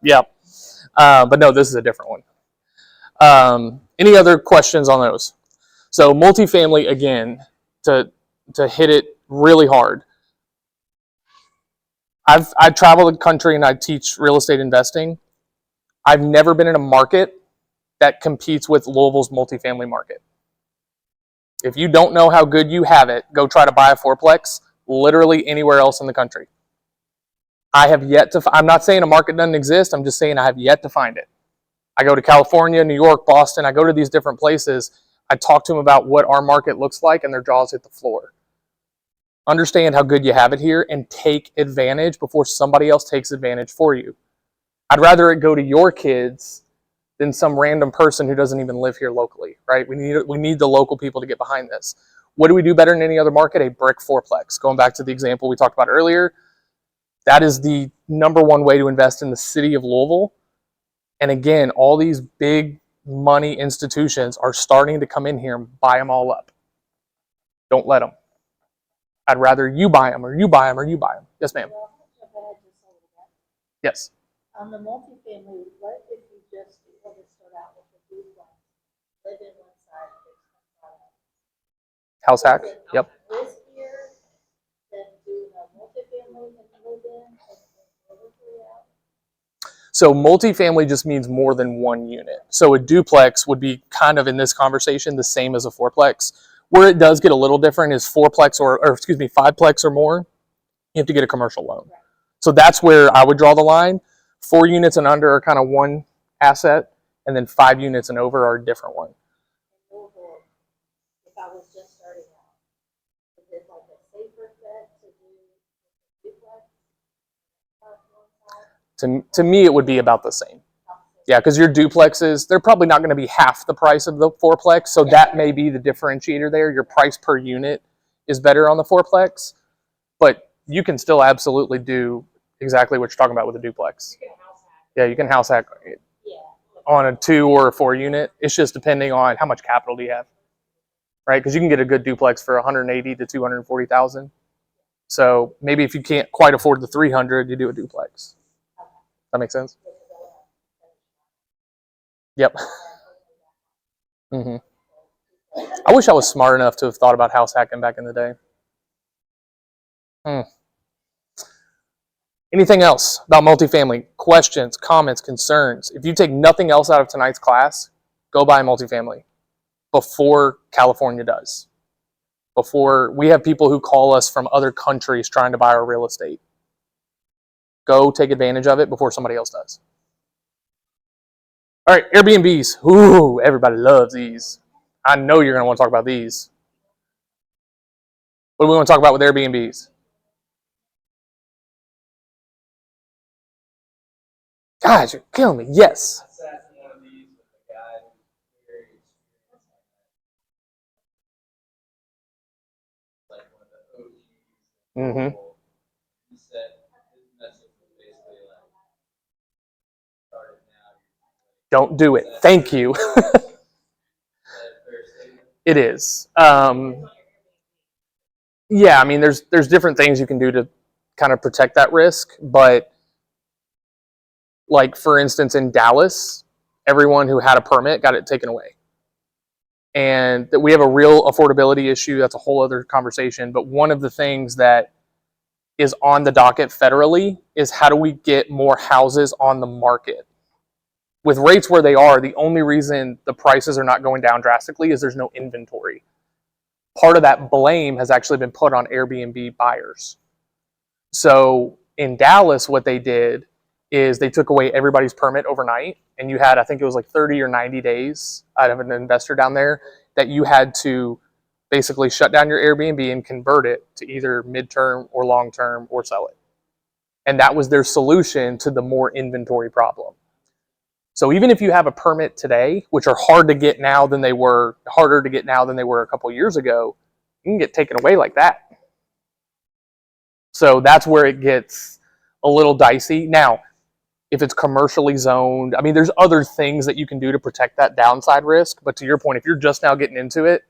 Speaker 1: Yep. But no, this is a different one. Any other questions on those? So multifamily, again, to hit it really hard. I travel the country and I teach real estate investing. I've never been in a market that competes with Louisville's multifamily market. If you don't know how good you have it, go try to buy a fourplex literally anywhere else in the country. I have yet to, I'm not saying a market doesn't exist, I'm just saying I have yet to find it. I go to California, New York, Boston, I go to these different places, I talk to them about what our market looks like and their jaws hit the floor. Understand how good you have it here and take advantage before somebody else takes advantage for you. I'd rather it go to your kids than some random person who doesn't even live here locally, right? We need the local people to get behind this. What do we do better than any other market? A brick fourplex. Going back to the example we talked about earlier, that is the number one way to invest in the city of Louisville. And again, all these big money institutions are starting to come in here and buy them all up. Don't let them. I'd rather you buy them or you buy them or you buy them. Yes, ma'am. Yes.
Speaker 7: On the multifamily, what if you just want to start out with a duplex, live in one side, fix one side?
Speaker 1: House hack. Yep.
Speaker 7: Riskier than doing a multifamily and live in and vertically out?
Speaker 1: So multifamily just means more than one unit. So a duplex would be kind of in this conversation the same as a fourplex. Where it does get a little different is fiveplex or more, you have to get a commercial loan. So that's where I would draw the line. 4 units and under are kind of one asset, and then 5 units and over are a different one.
Speaker 7: In Louisville, if I was just starting out, is it like a safer bet to do a duplex? On one side?
Speaker 1: To me, it would be about the same. Yeah, because your duplexes, they're probably not going to be half the price of the fourplex, so that may be the differentiator there. Your price per unit is better on the fourplex, but you can still absolutely do exactly what you're talking about with a duplex. Yeah, you can house hack on a 2 or a 4 unit. It's just depending on how much capital do you have, right? Because you can get a good duplex for 180 to 240,000. So maybe if you can't quite afford the 300, you do a duplex. That makes sense? Yep. I wish I was smart enough to have thought about house hacking back in the day. Anything else about multifamily? Questions, comments, concerns? If you take nothing else out of tonight's class, go buy multifamily before California does. Before we have people who call us from other countries trying to buy our real estate. Go take advantage of it before somebody else does. All right, Airbnbs. Ooh, everybody loves these. I know you're going to want to talk about these. What do we want to talk about with Airbnbs? Guys, you're killing me. Yes.
Speaker 4: I sat in one of these with a guy who's very experienced like one of the OGs.
Speaker 1: Mm-hmm.
Speaker 4: He said his message was basically like,
Speaker 1: Don't do it. Thank you.
Speaker 4: Is that a fair statement?
Speaker 1: It is. Yeah, I mean, there's different things you can do to kind of protect that risk, but like for instance in Dallas, everyone who had a permit got it taken away. And that we have a real affordability issue. That's a whole other conversation. But one of the things that is on the docket federally is how do we get more houses on the market? With rates where they are, the only reason the prices are not going down drastically is there's no inventory. Part of that blame has actually been put on Airbnb buyers. So in Dallas, what they did is they took away everybody's permit overnight, and you had, I think it was like 30 or 90 days. I have an investor down there that you had to basically shut down your Airbnb and convert it to either midterm or long term or sell it. And that was their solution to the more inventory problem. So even if you have a permit today, which are harder to get now than they were a couple of years ago, you can get taken away like that. So that's where it gets a little dicey. Now, if it's commercially zoned, I mean, there's other things that you can do to protect that downside risk. But to your point, if you're just now getting into it,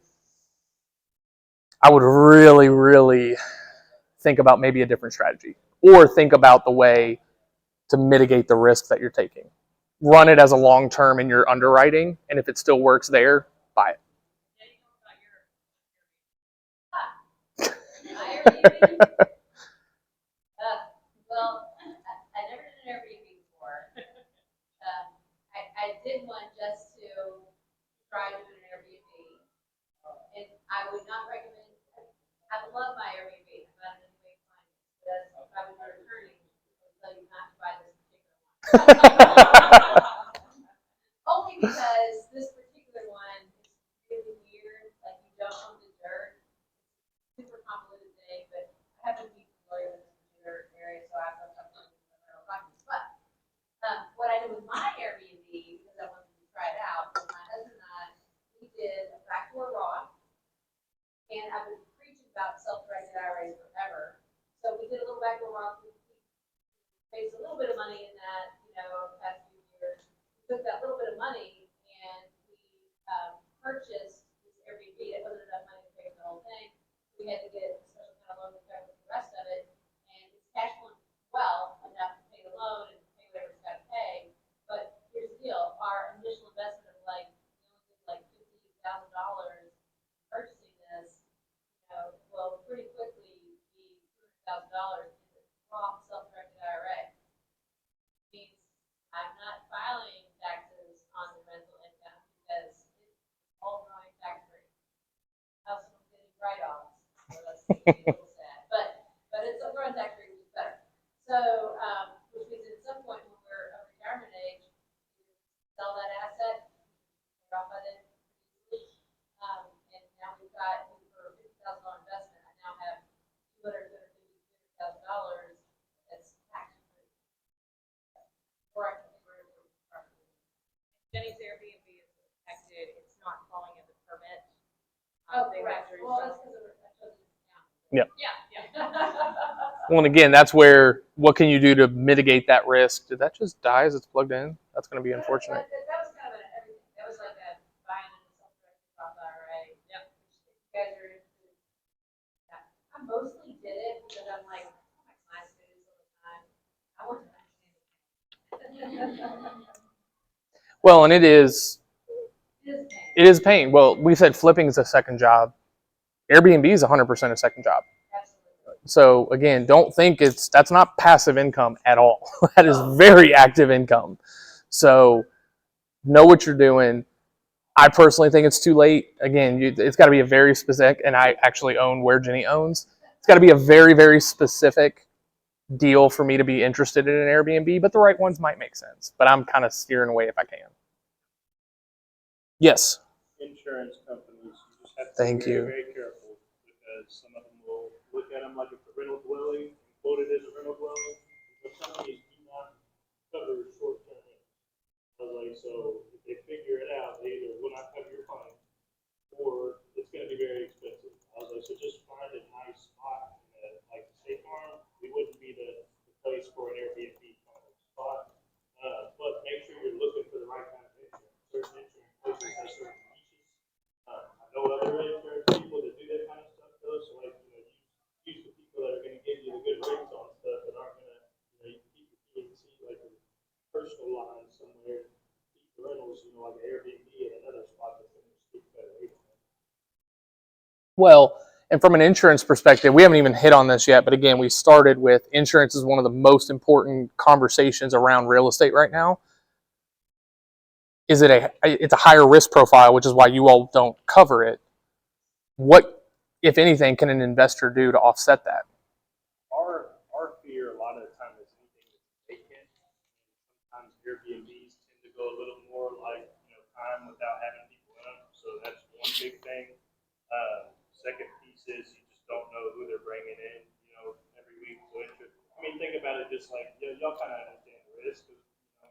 Speaker 1: I would really, really think about maybe a different strategy, or think about the way to mitigate the risk that you're taking. Run it as a long term in your underwriting, and if it still works there, buy it.
Speaker 7: Well, I never did an Airbnb before. I did one just to try doing an Airbnb, and I would not recommend. I love my Airbnb. I'm not in any way fine, but if I was returning, I would tell you not to buy this particular one. Only because this particular one is really weird. Like you don't own the dirt. Super convoluted thing, but I happen to be familiar with this particular area, so I've looked up on documents. But what I did with my Airbnb, because I wanted to try it out, was my husband and I, we did a backdoor raw, and I've been preaching about self-directed IRAs forever. So we did a little backdoor raw. We raised a little bit of money in that, the past few years. We took that little bit of money and we purchased this Airbnb. It wasn't enough money to pay for the whole thing. We had to get a special kind of loan to cover the rest of it, and it's cash flowing well enough to pay the loan and pay whatever it's got to pay. But here's the deal: our initial investment of $50,000 purchasing this, will pretty quickly be $200,000 in the Roth self-directed IRA. Means I'm not filing taxes on the rental income because it's all growing tax free. How's someone getting write-offs? So that's a little sad, but it's a growing tax free, which is better. So, which means at some point when we're of retirement age, sell that asset, pay off by then, and now we've got for $50,000 investment. I now have $250,000 that's tax free. Or I can convert it to property.
Speaker 2: Jenny's Airbnb is protected, it's not falling into permit. They
Speaker 7: correct.
Speaker 2: went through
Speaker 7: Well,
Speaker 2: some-
Speaker 7: that's because I chose it down.
Speaker 1: Yep.
Speaker 2: Yeah.
Speaker 1: Well, and again, that's where, what can you do to mitigate that risk? Did that just die as it's plugged in? That's going to be unfortunate.
Speaker 7: That was kind of an everything. That was like a buying a self-directed Roth IRA. Yep. If you guys are interested. Yeah. I mostly did it because I'm like, my clients do this all the time. I want to understand.
Speaker 1: Well, and it is
Speaker 7: pain.
Speaker 1: It is pain. Well, we said flipping is a second job. Airbnb is 100% a second job.
Speaker 7: Absolutely.
Speaker 1: So again, don't think that's not passive income at all. That is very active income. So know what you're doing. I personally think it's too late. Again, it's got to be a very specific, and I actually own where Jenny owns. It's got to be a very, very specific deal for me to be interested in an Airbnb, but the right ones might make sense. But I'm kind of steering away if I can. Yes.
Speaker 3: Insurance companies, you just have to
Speaker 1: Thank
Speaker 3: be
Speaker 1: you.
Speaker 3: very, very careful, because some of them will look at them like it's a rental dwelling, and quote it as a rental dwelling, but some of these do not cover short-term rentals. So if they figure it out, they either will not cover your claim, or it's gonna be very expensive. So just find a nice spot, like State Farm, we wouldn't be the place for an Airbnb kind of spot, but make sure you're looking for the right kind of personal line somewhere, keep rentals, you know, like Airbnb and another spot that's going to speak better rate on it.
Speaker 1: Well, and from an insurance perspective, we haven't even hit on this yet, but again, we started with insurance is one of the most important conversations around real estate right now. It's a higher risk profile, which is why you all don't cover it. What, if anything, can an investor do to offset that?
Speaker 3: Our fear a lot of the time is anything that's vacant. Sometimes Airbnbs tend to go a little more like, you know, time without having people in them. So that's one big thing. Second piece is you just don't know who they're bringing in, you know, every week. So I mean, think about it just like, you know, y'all kind of understand the risk. You know,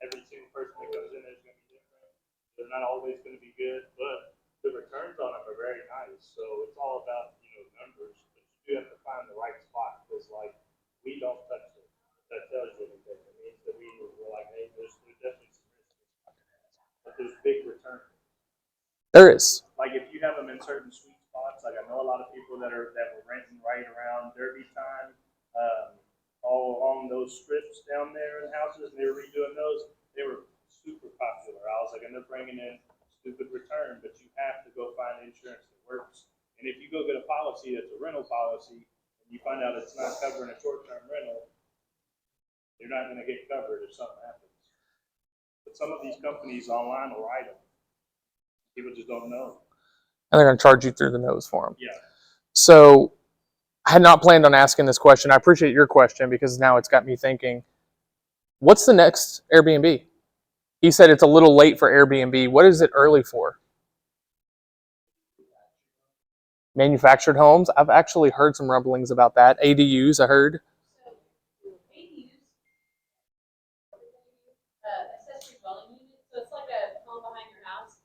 Speaker 3: every single person that comes in there is going to be different. They're not always going to be good, but the returns on them are very nice. So it's all about, you know, numbers. But you do have to find the right spot because, like, we don't touch it. That tells you anything. It means that we're like, hey, there's definitely some risk. But there's big returns.
Speaker 1: There is.
Speaker 3: Like if you have them in certain sweet spots, like I know a lot of people that were renting right around Derby time, all along those strips down there in houses, and they were redoing those. They were super popular. I was like, and they're bringing in stupid return, but you have to go find insurance that works. And if you go get a policy that's a rental policy, and you find out it's not covering a short-term rental, you're not going to get covered if something happens. But some of these companies online will write them. People just don't know.
Speaker 1: And they're going to charge you through the nose for them.
Speaker 3: Yeah.
Speaker 1: So I had not planned on asking this question. I appreciate your question because now it's got me thinking, what's the next Airbnb? He said it's a little late for Airbnb. What is it early for? Manufactured homes? I've actually heard some rumblings about that. ADUs, I heard.
Speaker 7: So, ADUs, accessory dwelling unit, so it's like a home behind your house.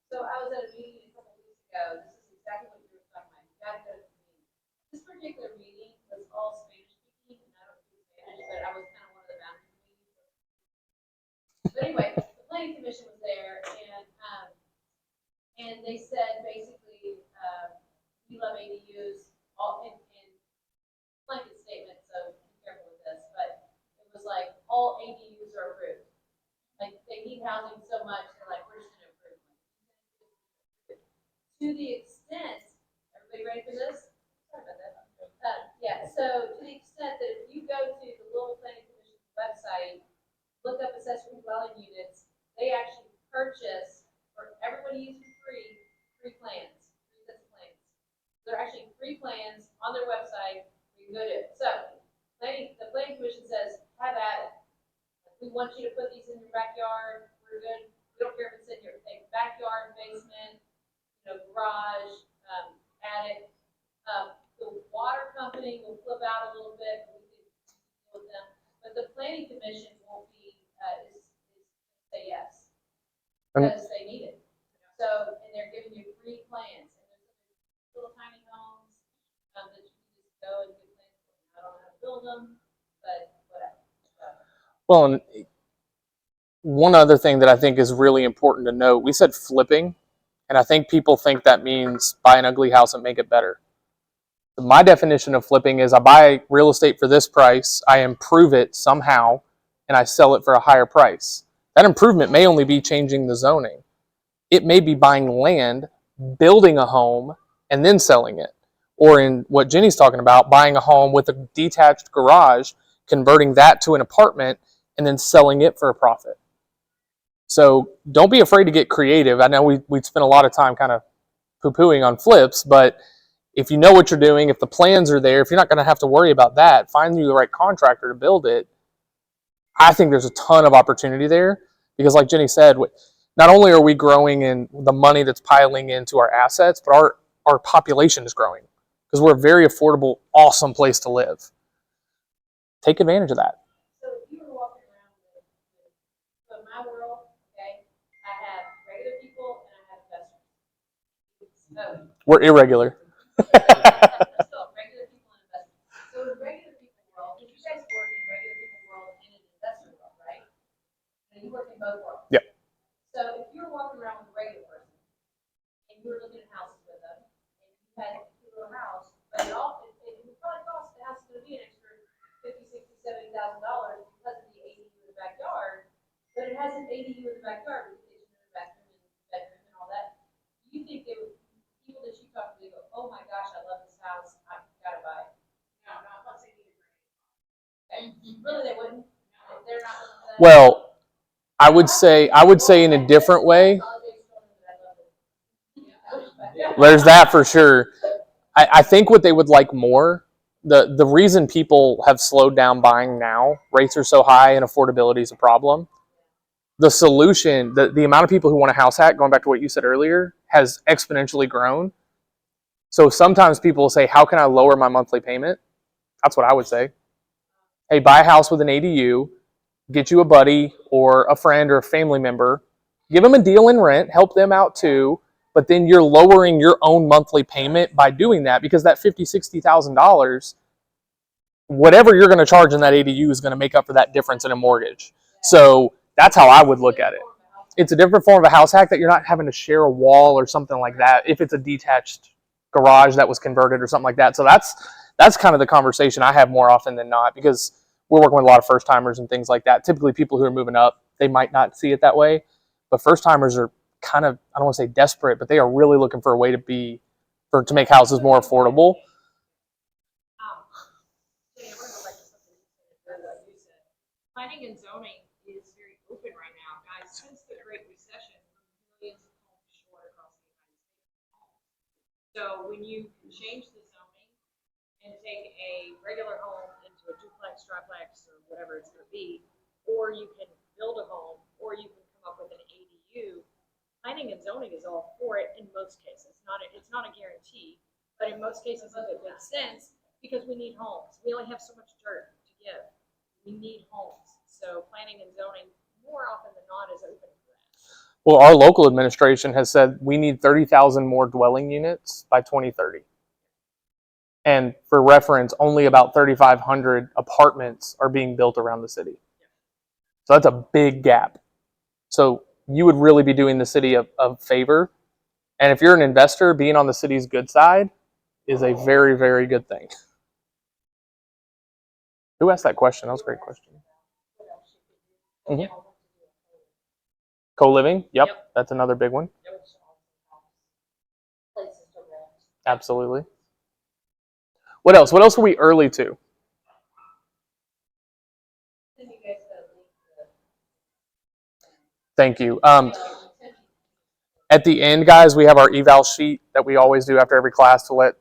Speaker 7: So I was at a meeting a couple weeks ago, this is exactly what you were talking about, you gotta go to the meeting. This particular meeting was all Spanish speaking, and I don't speak Spanish, but I was kind of one of the boundary meetings. But anyway, the planning commission was there, and they said basically, we love ADUs, all in blanket statement, so be careful with this, but it was like, all ADUs are approved. Like, they need housing so much, they're like, we're just gonna approve them. To the extent, everybody ready for this? Sorry about that. Yeah, so to the extent that if you go to the Louisville Planning Commission website, look up accessory dwelling units, they actually purchase, for everybody using free plans, 3 sets of plans. There are actually 3 plans on their website you can go to. So, the planning commission says, have at it. We want you to put these in your backyard. We're good. We don't care if it's in your backyard, basement, garage, attic. The water company will flip out a little bit, but we can deal with them. But the planning commission won't be is say yes because they need it. So, and they're giving you free plans. And there's little tiny homes that you can just go and get plans for. I don't know how to build them, but whatever.
Speaker 1: Well, and one other thing that I think is really important to note, we said flipping, and I think people think that means buy an ugly house and make it better. My definition of flipping is I buy real estate for this price, I improve it somehow, and I sell it for a higher price. That improvement may only be changing the zoning. It may be buying land, building a home, and then selling it. Or in what Jenny's talking about, buying a home with a detached garage, converting that to an apartment, and then selling it for a profit. So don't be afraid to get creative. I know we spent a lot of time kind of poo-pooing on flips, but if you know what you're doing, if the plans are there, if you're not going to have to worry about that, find you the right contractor to build it. I think there's a ton of opportunity there because like Jenny said, not only are we growing in the money that's piling into our assets, but our population is growing because we're a very affordable, awesome place to live. Take advantage of that.
Speaker 7: So if you were walking around so in my world, okay, I have regular people and I have investors. So
Speaker 1: We're irregular.
Speaker 7: still regular people and investors. So in regular people world, because you guys work in regular people world and in investor world, right? And you work in both worlds.
Speaker 1: Yep.
Speaker 7: So if you're walking around with a regular person and you were looking at houses with them and you had a little house, but it would probably cost the house is going to be an extra $50,000, $60,000, $70,000 because of the ADU in the backyard. has an ADU in the backyard with kitchen and bathroom and bedroom and all that, you think they would, people that you talk to, they go, oh my gosh, I love this house, I've gotta buy it.
Speaker 2: No, not unless they need a grant.
Speaker 7: And really, they wouldn't, if they're not looking for that.
Speaker 1: Well, I would say in a different way. There's that for sure. I think what they would like more, the reason people have slowed down buying now, rates are so high and affordability is a problem. The solution, the amount of people who want a house hack, going back to what you said earlier, has exponentially grown. So sometimes people will say, how can I lower my monthly payment? That's what I would say. Hey, buy a house with an ADU, get you a buddy or a friend or a family member, give them a deal in rent, help them out too, but then you're lowering your own monthly payment by doing that, because that $50,000, $60,000, whatever you're going to charge in that ADU is going to make up for that difference in a mortgage. So that's how I would look at it. It's a different form of a house hack that you're not having to share a wall or something like that if it's a detached garage that was converted or something like that. So that's kind of the conversation I have more often than not, because we're working with a lot of first timers and things like that. Typically people who are moving up, they might not see it that way, but first timers are kind of, I don't want to say desperate, but they are really looking for a way to make houses more affordable.
Speaker 2: Yeah, we're gonna go back to something you said. Planning and zoning is very open right now, guys. Since the Great Recession, millions of homes short across the United States. So when you change the zoning and take a regular home into a duplex, triplex, or whatever it's gonna be, or you can build a home, or you can come up with an ADU, planning and zoning is all for it in most cases. It's not a guarantee, but in most cases it makes sense because we need homes. We only have so much dirt to give. We need homes. So planning and zoning more often than not is open for that.
Speaker 1: Well, our local administration has said we need 30,000 more dwelling units by 2030. And for reference, only about 3,500 apartments are being built around the city. So that's a big gap. So you would really be doing the city a favor. And if you're an investor, being on the city's good side is a very, very good thing. Who asked that question? That was a great question. Mm-hmm. Co-living? Yep, that's another big one. Absolutely. What else? What else are we early to? Thank you. At the end, guys, we have our eval sheet that we always do after every class for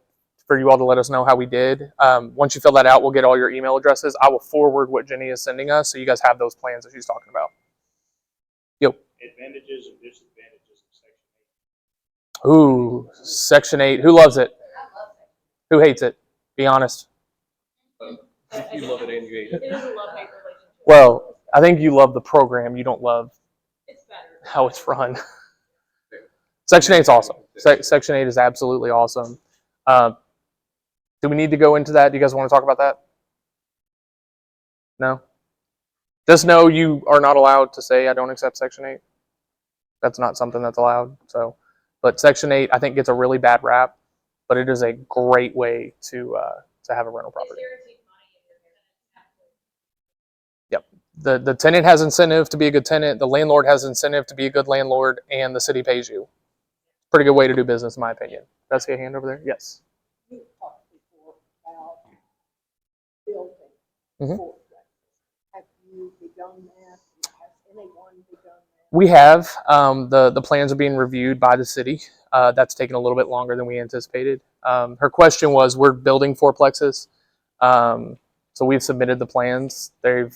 Speaker 1: you all to let us know how we did. Once you fill that out, we'll get all your email addresses. I will forward what Jenny is sending us, so you guys have those plans that she's talking about. Yep.
Speaker 3: Advantages and disadvantages of Section 8.
Speaker 1: Ooh, Section 8. Who loves it? Who hates it? Be honest.
Speaker 5: You love it and you hate it.
Speaker 2: It is a love-hate relationship.
Speaker 1: Well, I think you love the program. You don't love
Speaker 2: It's better.
Speaker 1: how it's run. Section 8 is awesome. Section 8 is absolutely awesome. Do we need to go into that? Do you guys want to talk about that? No? Just know you are not allowed to say I don't accept Section 8. That's not something that's allowed. So, but Section 8 I think gets a really bad rap, but it is a great way to have a rental property. Yep. The tenant has incentive to be a good tenant, the landlord has incentive to be a good landlord, and the city pays you. Pretty good way to do business, in my opinion. Did I see a hand over there? Yes.
Speaker 6: You talked before about building.
Speaker 1: Mhm.
Speaker 6: Have you begun that? Has anyone begun that?
Speaker 1: We have. The plans are being reviewed by the city. That's taken a little bit longer than we anticipated. Her question was, we're building fourplexes. So we've submitted the plans. They've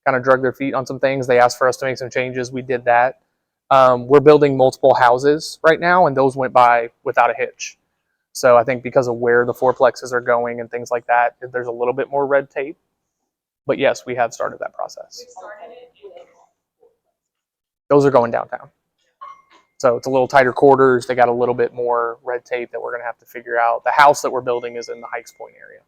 Speaker 1: kind of drug their feet on some things. They asked for us to make some changes. We did that. We're building multiple houses right now, and those went by without a hitch. So I think because of where the fourplexes are going and things like that, there's a little bit more red tape. But yes, we have started that process.
Speaker 2: We've started it.
Speaker 1: Those are going downtown. So it's a little tighter quarters. They got a little bit more red tape that we're going to have to figure out. The house that we're building is in the Hikes Point area.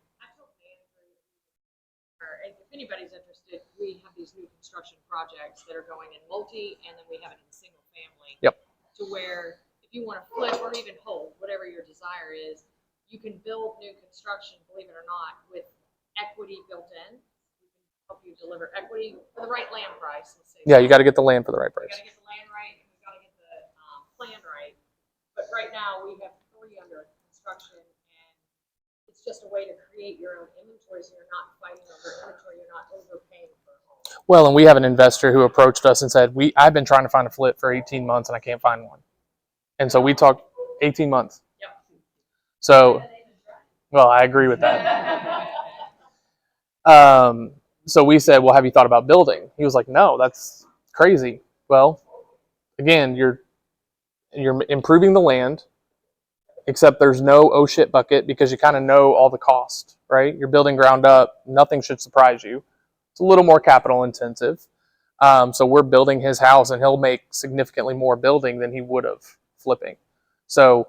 Speaker 2: If anybody's interested, we have these new construction projects that are going in multi, and then we have it in single family.
Speaker 1: Yep.
Speaker 2: To where if you want to flip or even hold, whatever your desire is, you can build new construction, believe it or not, with equity built in. help you deliver equity for the right land price. Let's say.
Speaker 1: Yeah, you got to get the land for the right
Speaker 2: We
Speaker 1: price.
Speaker 2: gotta get the land right, and we gotta get the, plan right. But right now, we have 3 under construction, and it's just a way to create your own inventory, so you're not fighting over inventory, you're not overpaying for a home.
Speaker 1: Well, and we have an investor who approached us and said, I've been trying to find a flip for 18 months and I can't find one. And so we talked 18 months.
Speaker 2: Yep.
Speaker 1: So, well, I agree with that. So we said, well, have you thought about building? He was like, no, that's crazy. Well, again, you're improving the land, except there's no oh shit bucket because you kind of know all the cost, right? You're building ground up. Nothing should surprise you. It's a little more capital intensive. So we're building his house and he'll make significantly more building than he would have flipping. So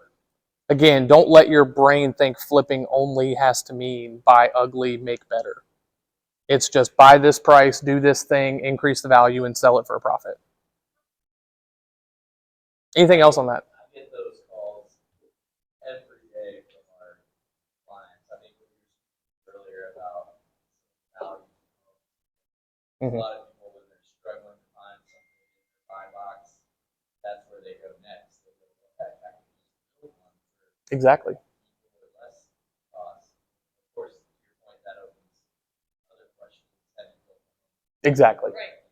Speaker 1: again, don't let your brain think flipping only has to mean buy ugly, make better. It's just buy this price, do this thing, increase the value, and sell it for a profit. Anything else on that?
Speaker 4: I get those calls every day from our clients. I think we were earlier about value. A lot of people, when they're struggling to find something in their buy box, that's where they go next. They go, well, heck, I can just build one for
Speaker 1: Exactly.
Speaker 4: equal or less cost. Of course, to your point, that opens other questions.
Speaker 1: Exactly.
Speaker 2: Right.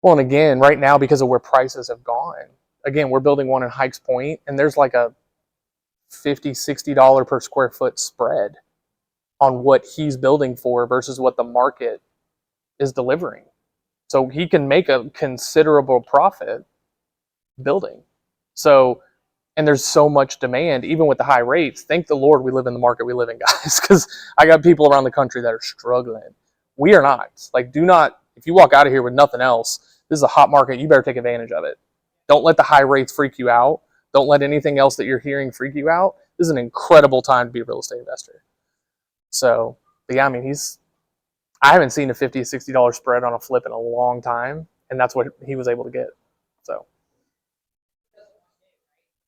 Speaker 1: Well, and again, right now, because of where prices have gone, again, we're building one in Hikes Point, and there's like a $50, $60 per square foot spread on what he's building for versus what the market is delivering. So he can make a considerable profit building. So, and there's so much demand, even with the high rates. Thank the Lord we live in the market we live in, guys, because I got people around the country that are struggling. We are not. Like, do not, if you walk out of here with nothing else, this is a hot market. You better take advantage of it. Don't let the high rates freak you out. Don't let anything else that you're hearing freak you out. This is an incredible time to be a real estate investor. So, but yeah, I mean, I haven't seen a $50, $60 spread on a flip in a long time, and that's what he was able to get. So,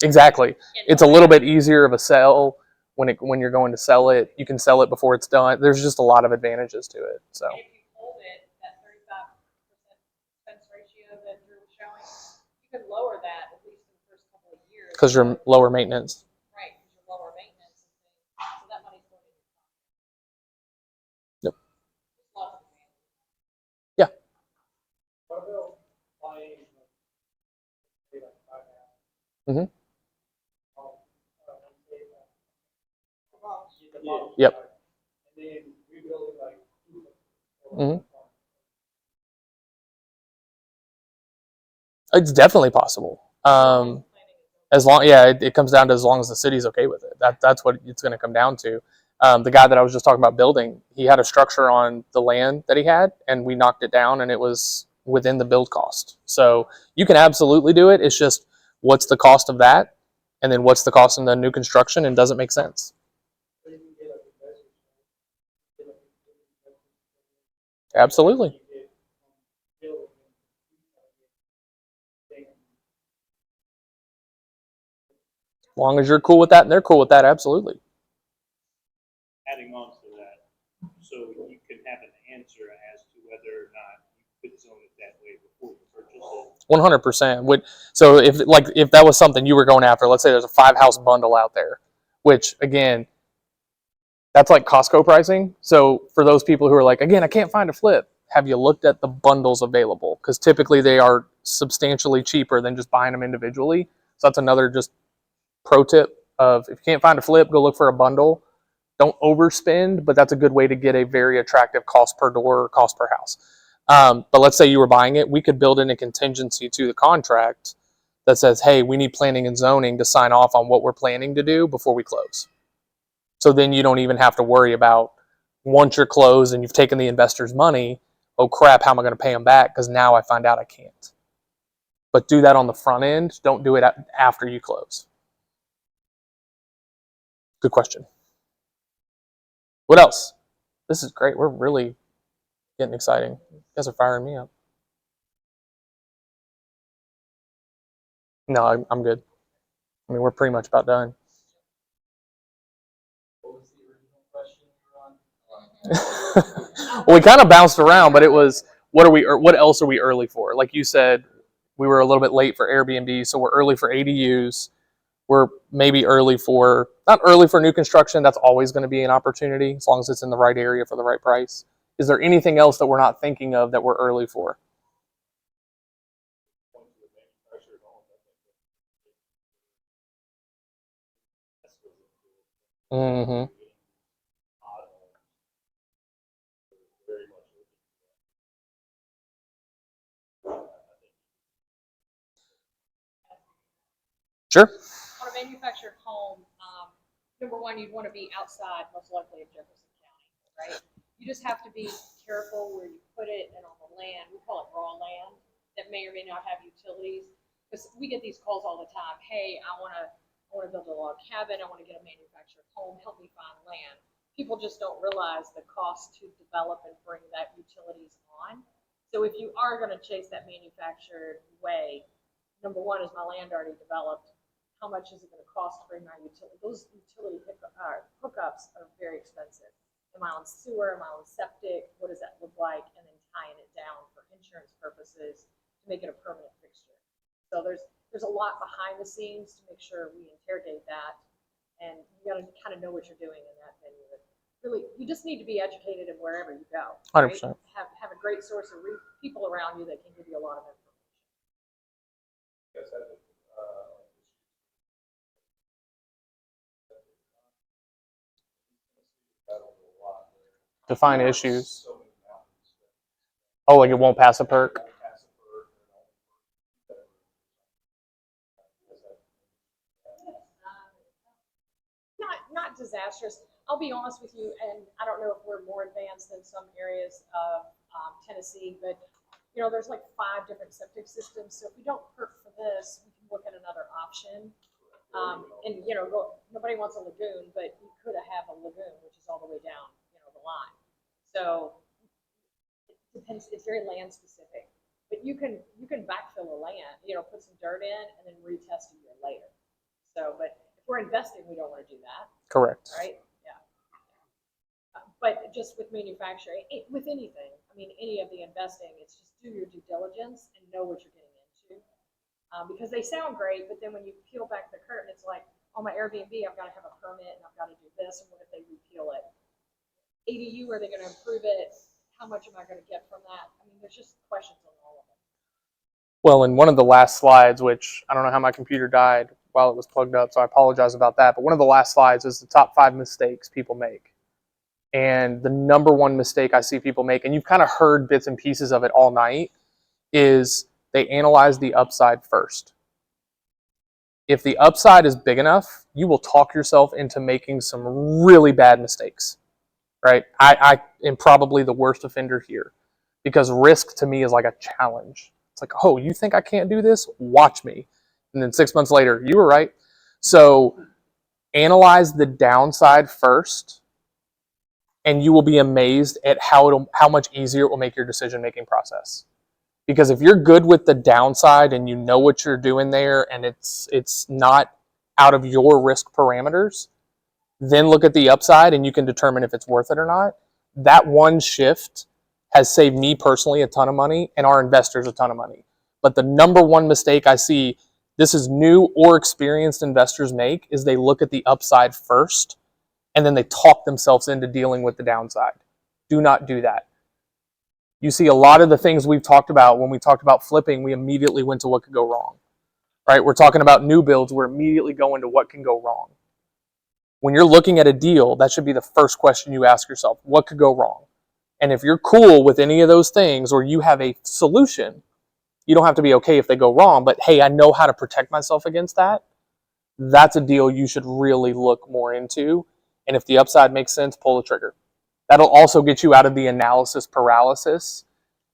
Speaker 1: exactly. It's a little bit easier of a sell when you're going to sell it. You can sell it before it's done. There's just a lot of advantages to it. So,
Speaker 2: And if you hold it, that 35% expense ratio that you're showing, you can lower that at least in the first couple of years.
Speaker 1: because you're lower maintenance.
Speaker 2: Right, because you're lower maintenance and things, so that money's going to your pocket.
Speaker 1: Yep.
Speaker 2: Just lots of advantages.
Speaker 1: Yeah.
Speaker 6: What about buying, say, like 5 houses?
Speaker 1: Mhm.
Speaker 6: Yeah.
Speaker 1: Yep.
Speaker 6: And then rebuilding like 2.
Speaker 1: Mhm. It's definitely possible. As long, yeah, it comes down to as long as the city's okay with it. That's what it's going to come down to. The guy that I was just talking about building, he had a structure on the land that he had, and we knocked it down, and it was within the build cost. So you can absolutely do it. It's just what's the cost of that, and then what's the cost in the new construction, and does it make sense?
Speaker 6: So you can get like investors. Get like investors.
Speaker 1: Absolutely.
Speaker 6: You get building and
Speaker 1: As long as you're cool with that and they're cool with that, absolutely.
Speaker 3: Adding on to that, so you can have an answer as to whether or not you could zone it that way before you purchase it.
Speaker 1: 100%. So if that was something you were going after, let's say there's a 5-house bundle out there, which again, that's like Costco pricing. So for those people who are like, again, I can't find a flip, have you looked at the bundles available? Because typically they are substantially cheaper than just buying them individually. So that's another just pro tip of if you can't find a flip, go look for a bundle. Don't overspend, but that's a good way to get a very attractive cost per door or cost per house. But let's say you were buying it, we could build in a contingency to the contract that says, hey, we need planning and zoning to sign off on what we're planning to do before we close. So then you don't even have to worry about once you're closed and you've taken the investor's money, oh crap, how am I going to pay them back? Because now I find out I can't. But do that on the front end. Don't do it after you close. Good question. What else? This is great. We're really getting exciting. You guys are firing me up. No, I'm good. I mean, we're pretty much about done.
Speaker 4: What was the original question you were on?
Speaker 1: Well, we kind of bounced around, but it was what else are we early for? Like you said, we were a little bit late for Airbnb, so we're early for ADUs. We're maybe early for not early for new construction. That's always going to be an opportunity as long as it's in the right area for the right price. Is there anything else that we're not thinking of that we're early for?
Speaker 3: Point to the manufactured home, I think that's what it is.
Speaker 1: Mm-hmm.
Speaker 3: Odd homes, very much looking for that. I think
Speaker 1: Sure.
Speaker 2: On a manufactured home, number one, you'd want to be outside, most likely of Jefferson County, right? You just have to be careful where you put it and on the land. We call it raw land that may or may not have utilities. Because we get these calls all the time. Hey, I want to build a log cabin. I want to get a manufactured home. Help me find land. People just don't realize the cost to develop and bring that utilities on. So if you are going to chase that manufactured way, number one, is my land already developed? How much is it going to cost to bring my utility? Those utility hookups are very expensive. Am I on sewer? Am I on septic? What does that look like? And then tying it down for insurance purposes to make it a permanent fixture. So there's a lot behind the scenes to make sure we interrogate that, and you got to kind of know what you're doing in that venue. Really, you just need to be educated in wherever you go.
Speaker 1: 100%.
Speaker 2: Have a great source of people around you that can give you a lot of information.
Speaker 3: yes, I think,
Speaker 1: Define issues.
Speaker 3: so many mountains that
Speaker 1: Oh, like it won't pass a perk.
Speaker 3: won't pass a bird,
Speaker 2: Not disastrous. I'll be honest with you, and I don't know if we're more advanced than some areas of Tennessee, but there's like 5 different septic systems. So if we don't perk for this, we can look at another option. And nobody wants a lagoon, but you could have a lagoon, which is all the way down, the line. So it depends. It's very land specific, but you can backfill the land, put some dirt in, and then retest a year later. So, but if we're investing, we don't want to do that,
Speaker 1: Correct.
Speaker 2: right? Yeah. But just with manufacturing, with anything, I mean, any of the investing, it's just do your due diligence and know what you're getting into. Because they sound great, but then when you peel back the curtain, it's like, on my Airbnb, I've got to have a permit and I've got to do this. And what if they repeal it? ADU, are they going to improve it? How much am I going to get from that? I mean, there's just questions on all of it.
Speaker 1: Well, in one of the last slides, which I don't know how my computer died while it was plugged up, so I apologize about that. But one of the last slides is the top 5 mistakes people make. And the number one mistake I see people make, and you've kind of heard bits and pieces of it all night, is they analyze the upside first. If the upside is big enough, you will talk yourself into making some really bad mistakes, right? I am probably the worst offender here because risk to me is like a challenge. It's like, oh, you think I can't do this? Watch me. And then 6 months later, you were right. So analyze the downside first, and you will be amazed at how much easier it will make your decision-making process. Because if you're good with the downside and you know what you're doing there and it's not out of your risk parameters, then look at the upside and you can determine if it's worth it or not. That one shift has saved me personally a ton of money and our investors a ton of money. But the number one mistake I see, this is new or experienced investors make, is they look at the upside first and then they talk themselves into dealing with the downside. Do not do that. You see a lot of the things we've talked about when we talked about flipping, we immediately went to what could go wrong, right? We're talking about new builds, we're immediately going to what can go wrong. When you're looking at a deal, that should be the first question you ask yourself, what could go wrong? And if you're cool with any of those things or you have a solution, you don't have to be okay if they go wrong, but hey, I know how to protect myself against that. That's a deal you should really look more into. And if the upside makes sense, pull the trigger. That'll also get you out of the analysis paralysis,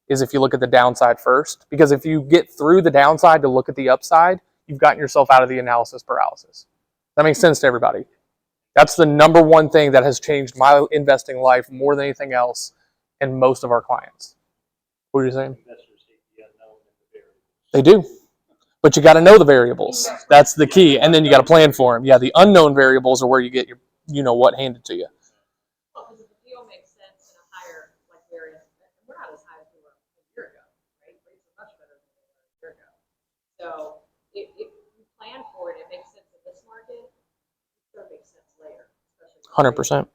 Speaker 1: is if you look at the downside first. Because if you get through the downside to look at the upside, you've gotten yourself out of the analysis paralysis. That makes sense to everybody. That's the number one thing that has changed my investing life more than anything else and most of our clients. What are you saying?
Speaker 3: investors hate the unknown and the variables.
Speaker 1: They do. But you got to know the variables. That's the key. And then you got to plan for them. Yeah, the unknown variables are where you get your, what handed to you.
Speaker 2: Well, because if the deal makes sense in a higher, like we
Speaker 1: 100%.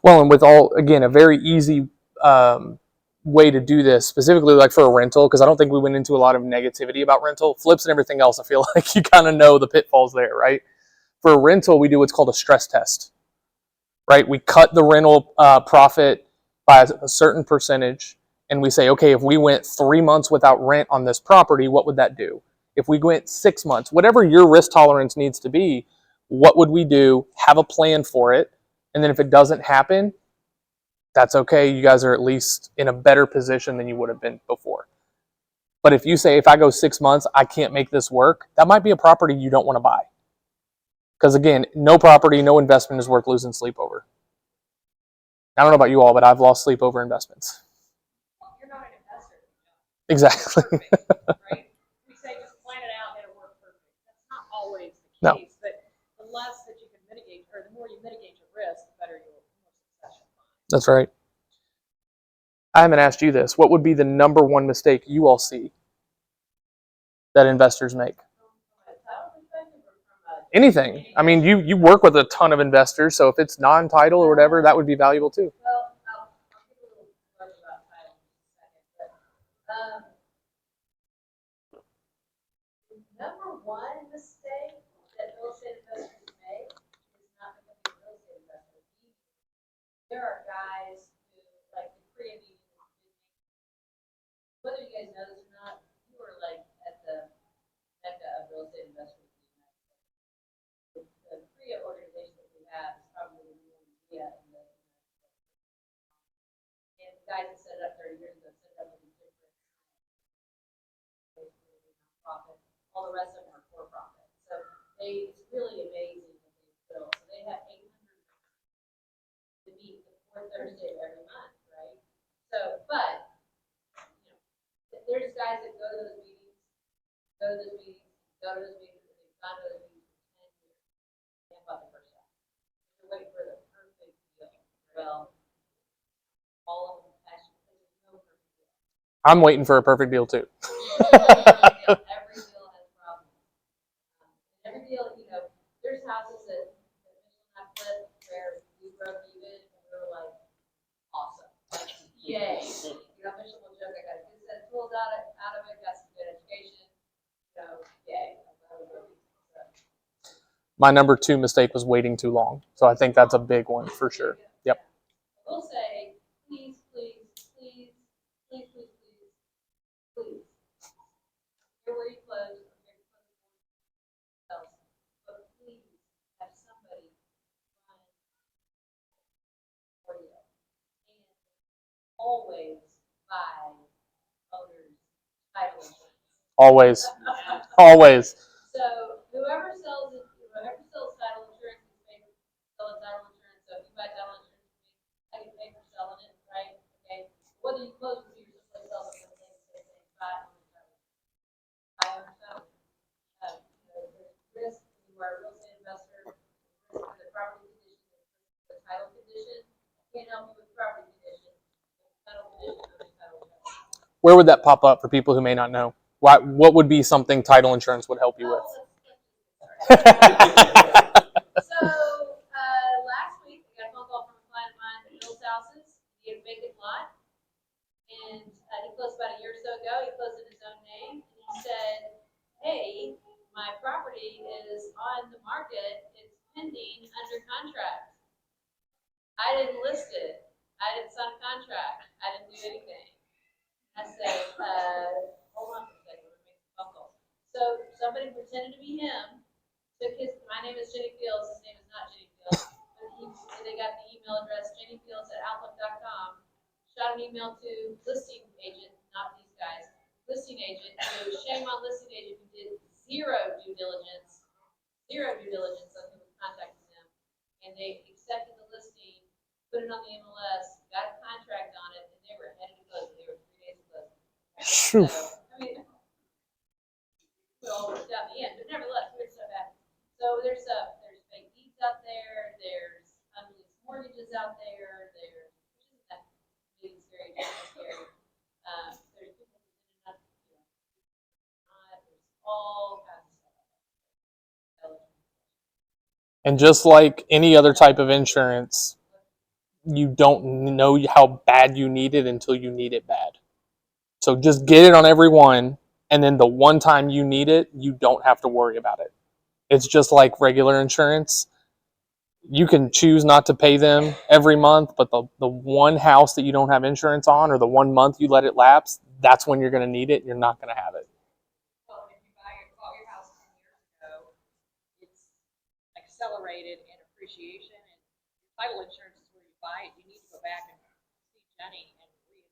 Speaker 1: Well, and with all, again, a very easy way to do this, specifically like for a rental, because I don't think we went into a lot of negativity about rental. Flips and everything else, I feel like you kind of know the pitfalls there, right? For a rental, we do what's called a stress test, right? We cut the rental profit by a certain percentage, and we say, okay, if we went 3 months without rent on this property, what would that do? If we went 6 months, whatever your risk tolerance needs to be, what would we do? Have a plan for it. And then if it doesn't happen, that's okay. You guys are at least in a better position than you would have been before. But if you say, if I go 6 months, I can't make this work, that might be a property you don't want to buy. Because again, no property, no investment is worth losing sleep over. I don't know about you all, but I've lost sleep over investments.
Speaker 2: You're not an investor.
Speaker 1: Exactly.
Speaker 2: Perfect, right? We say just plan it out and it'll work perfect. That's not always the
Speaker 1: No.
Speaker 2: case, but the less that you can mitigate, or the more you mitigate your risk, the better your success you'll find.
Speaker 1: That's right. I haven't asked you this. What would be the number one mistake you all see that investors make? Anything. I mean, you work with a ton of investors, so if it's non-title or whatever, that would be valuable too.
Speaker 7: Well, I'll give a little word about title in just a second, but, number one mistake that real estate investors make is not becoming a real estate investor. There are guys who, like, the Korea meeting, whether you guys know this or not, you were like at the mecca of real estate investors. The Korea organization that we have is probably the new idea in the and the guys that set it up 30 years ago set it up with a different profit. All the rest of them are for profit. So it's really amazing what they've built. So they have 800 to meet the fourth Thursday of every month, right? So, but you know, there's guys that go to those meetings, go to those meetings, go to those meetings, and they've gone to those meetings for 10 years. They bought the first shot. They're waiting for the perfect deal. Well, all of them actually, there's no perfect deal.
Speaker 1: I'm waiting for a perfect deal too.
Speaker 7: Every deal has problems. Every deal, you know, there's houses that Mitchell and I flipped where we broke even and we were like, awesome. Like, yay. You know, Mitchell will joke, I got a good set of tools out of it, got some good education. You know, yay.
Speaker 1: My number 2 mistake was waiting too long. So I think that's a big one for sure. Yep.
Speaker 7: I will say, please, please, please, please, please, please, please. Hear where you close, but please have somebody run for you. And always buy owner's title insurance.
Speaker 1: Always. Always.
Speaker 7: So whoever sells title insurance is paying for selling title insurance. So if you buy title insurance from me, I can pay for selling it, right? Okay. Whether you close with me or someplace else, I'm going to say buy owner's title. Buy owner's title. There's risk when you are a real estate investor. Risk for the property condition, the title condition. Can't help you with property condition. Title condition, owner's title insurance.
Speaker 1: Where would that pop up for people who may not know? What would be something title insurance would help you with?
Speaker 7: So, last week, I got a phone call from a client of mine that builds houses. He had a vacant lot. And he closed about a year or so ago. He closed in his own name. And he said, hey, my property is on the market. It's pending under contract. I didn't list it. I didn't sign a contract. I didn't do anything. I said, hold on for a second. We're making phone calls. So somebody pretended to be him. My name is Jenny Fields. His name is not Jenny Fields. But they got the email address jennyfields@outlook.com. Shot an email to listing agent, not these guys. Listing agent. So shame on listing agent who did zero due diligence on who was contacting them, and they accepted the listing, put it on the MLS, got a contract on it, and they were headed to close. They were 3 days to close. So, I mean, it all worked out in the end, but nevertheless, weird stuff happens. So there's fake deeds out there. There's unreleased mortgages out there. There's which isn't that big and scary, just scary. There's people who did not, there's all kinds of stuff out there.
Speaker 1: And just like any other type of insurance, you don't know how bad you need it until you need it bad. So just get it on every one, and then the one time you need it, you don't have to worry about it. It's just like regular insurance. You can choose not to pay them every month, but the one house that you don't have insurance on, or the 1 month you let it lapse, that's when you're going to need it. You're not going to have it.
Speaker 2: Well, if you bought your house 10 years ago, it's accelerated in appreciation, and title insurance is where you buy it. You need to go back and see Jenny and reinsure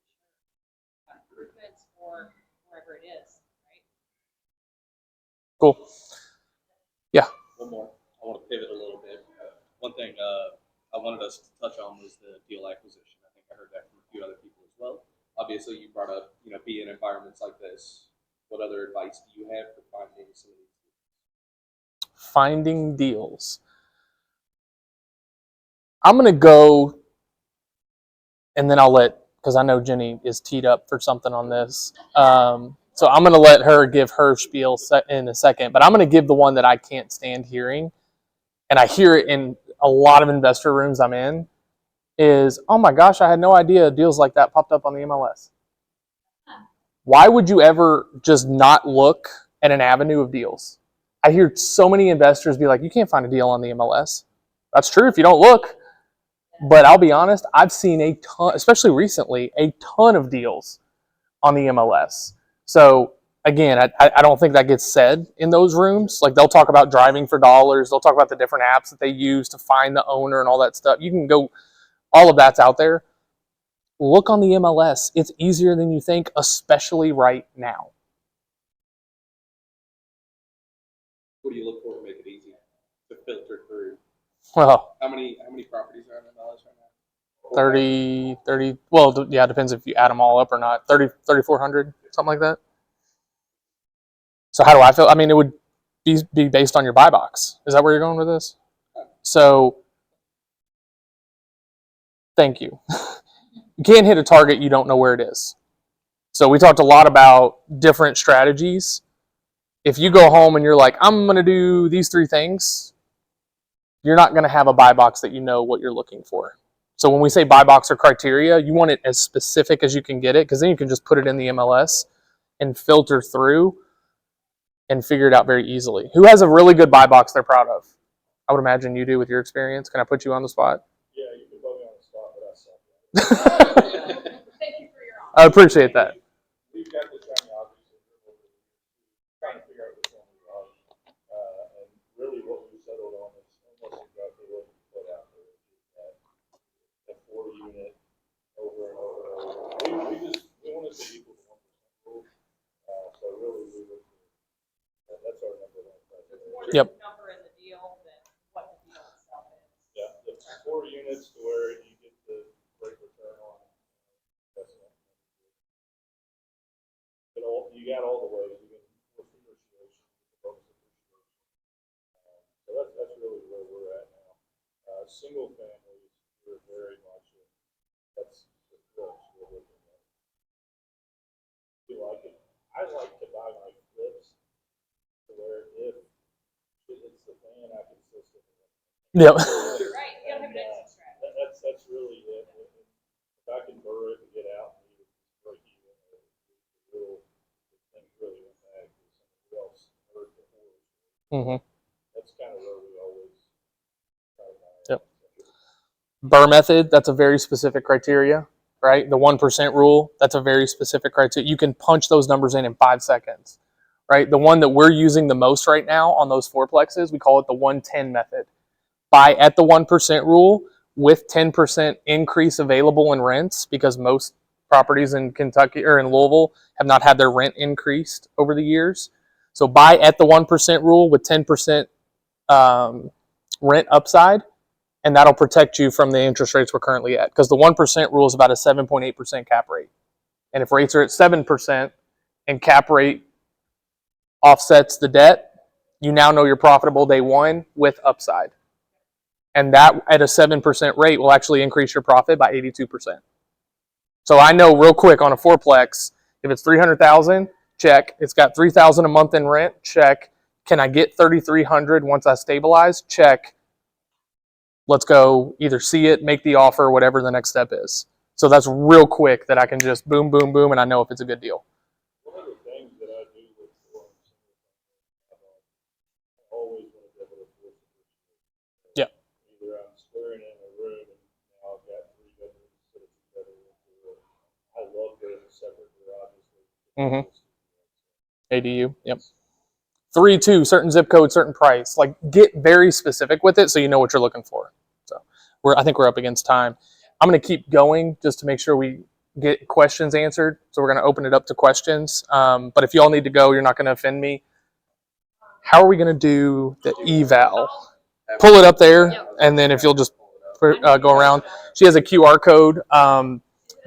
Speaker 2: improvements or wherever it is, right?
Speaker 1: Cool. Yeah.
Speaker 8: One more. I want to pivot a little bit. One thing I wanted us to touch on was the deal acquisition. I think I heard that from a few other people as well. Obviously, you brought up, be in environments like this. What other advice do you have for finding some of these deals?
Speaker 1: Finding deals. I'm going to go, and then I'll because I know Jenny is teed up for something on this. So I'm going to let her give her spiel in a second, but I'm going to give the one that I can't stand hearing, and I hear it in a lot of investor rooms I'm in, is, oh my gosh, I had no idea deals like that popped up on the MLS. Why would you ever just not look at an avenue of deals? I hear so many investors be like, you can't find a deal on the MLS. That's true if you don't look. But I'll be honest, I've seen a ton, especially recently, a ton of deals on the MLS. So again, I don't think that gets said in those rooms. Like, they'll talk about driving for dollars. They'll talk about the different apps that they use to find the owner and all that stuff. You can go, all of that's out there. Look on the MLS. It's easier than you think, especially right now.
Speaker 5: What do you look for to make it easy to filter through?
Speaker 1: Well,
Speaker 5: How many properties are in MLS right now?
Speaker 1: 30, well, yeah, it depends if you add them all up or not. 3,400, something like that. So how do I feel? I mean, it would be based on your buy box. Is that where you're going with this? So, thank you. You can't hit a target you don't know where it is. So we talked a lot about different strategies. If you go home and you're like, I'm going to do these 3 things, you're not going to have a buy box that you know what you're looking for. So when we say buy box or criteria, you want it as specific as you can get it, because then you can just put it in the MLS and filter through and figure it out very easily. Who has a really good buy box they're proud of? I would imagine you do with your experience. Can I put you on the spot?
Speaker 3: Yeah, you can put me on the spot, but I suck.
Speaker 2: Thank you for your honesty.
Speaker 1: I appreciate that.
Speaker 3: We've got the shiny object syndrome over trying to figure out which one we are. And really what we settled on is almost exactly what you put out there. That 4-unit over and over and over. We want it to equal the 1% rule. So really we look for, that's our number one criteria.
Speaker 2: More
Speaker 1: Yep.
Speaker 2: the number in the deal than what the deal itself is.
Speaker 3: Yeah, the 4 units to where you get the great return on investment. You got all the ways. You get appreciation, bonus appreciation. So that's really where we're at now. Single families, we're very much that's the approach we're looking at. We like it. I like to buy my flips to where if it's the fan, I can system.
Speaker 1: Yep.
Speaker 2: Right, you gotta have an exit strategy.
Speaker 3: That's really it. If I can burr it and get out and break even, things really impact somebody else heard before.
Speaker 1: Mm-hmm.
Speaker 3: That's kind of where we always try to buy.
Speaker 1: Yep. Burr method, that's a very specific criteria, right? The 1% rule, that's a very specific criteria. You can punch those numbers in 5 seconds, right? The one that we're using the most right now on those fourplexes, we call it the 110 method. Buy at the 1% rule with 10% increase available in rents, because most properties in Kentucky or in Louisville have not had their rent increased over the years. So buy at the 1% rule with 10% rent upside, and that'll protect you from the interest rates we're currently at, because the 1% rule is about a 7.8% cap rate. And if rates are at 7% and cap rate offsets the debt, you now know you're profitable day one with upside. And that at a 7% rate will actually increase your profit by 82%. So I know real quick on a fourplex, if it's $300,000, check. It's got $3,000 a month in rent, check. Can I get $3,300 once I stabilize? Check. Let's go either see it, make the offer, whatever the next step is. So that's real quick that I can just boom, boom, boom, and I know if it's a good deal.
Speaker 3: One of the things that I do look for in I always want to be able to force it.
Speaker 1: Yeah.
Speaker 3: Either I'm squaring in a room and now I've got 3 bedrooms instead of 2 bedrooms. I love getting a separate garages.
Speaker 1: Mm-hmm. ADU, yep. 3-2, certain zip code, certain price. Like, get very specific with it so you know what you're looking for. So I think we're up against time. I'm going to keep going just to make sure we get questions answered. So we're going to open it up to questions. But if you all need to go, you're not going to offend me. How are we going to do the eval? Pull it up there, and then if you'll just go around. She has a QR code.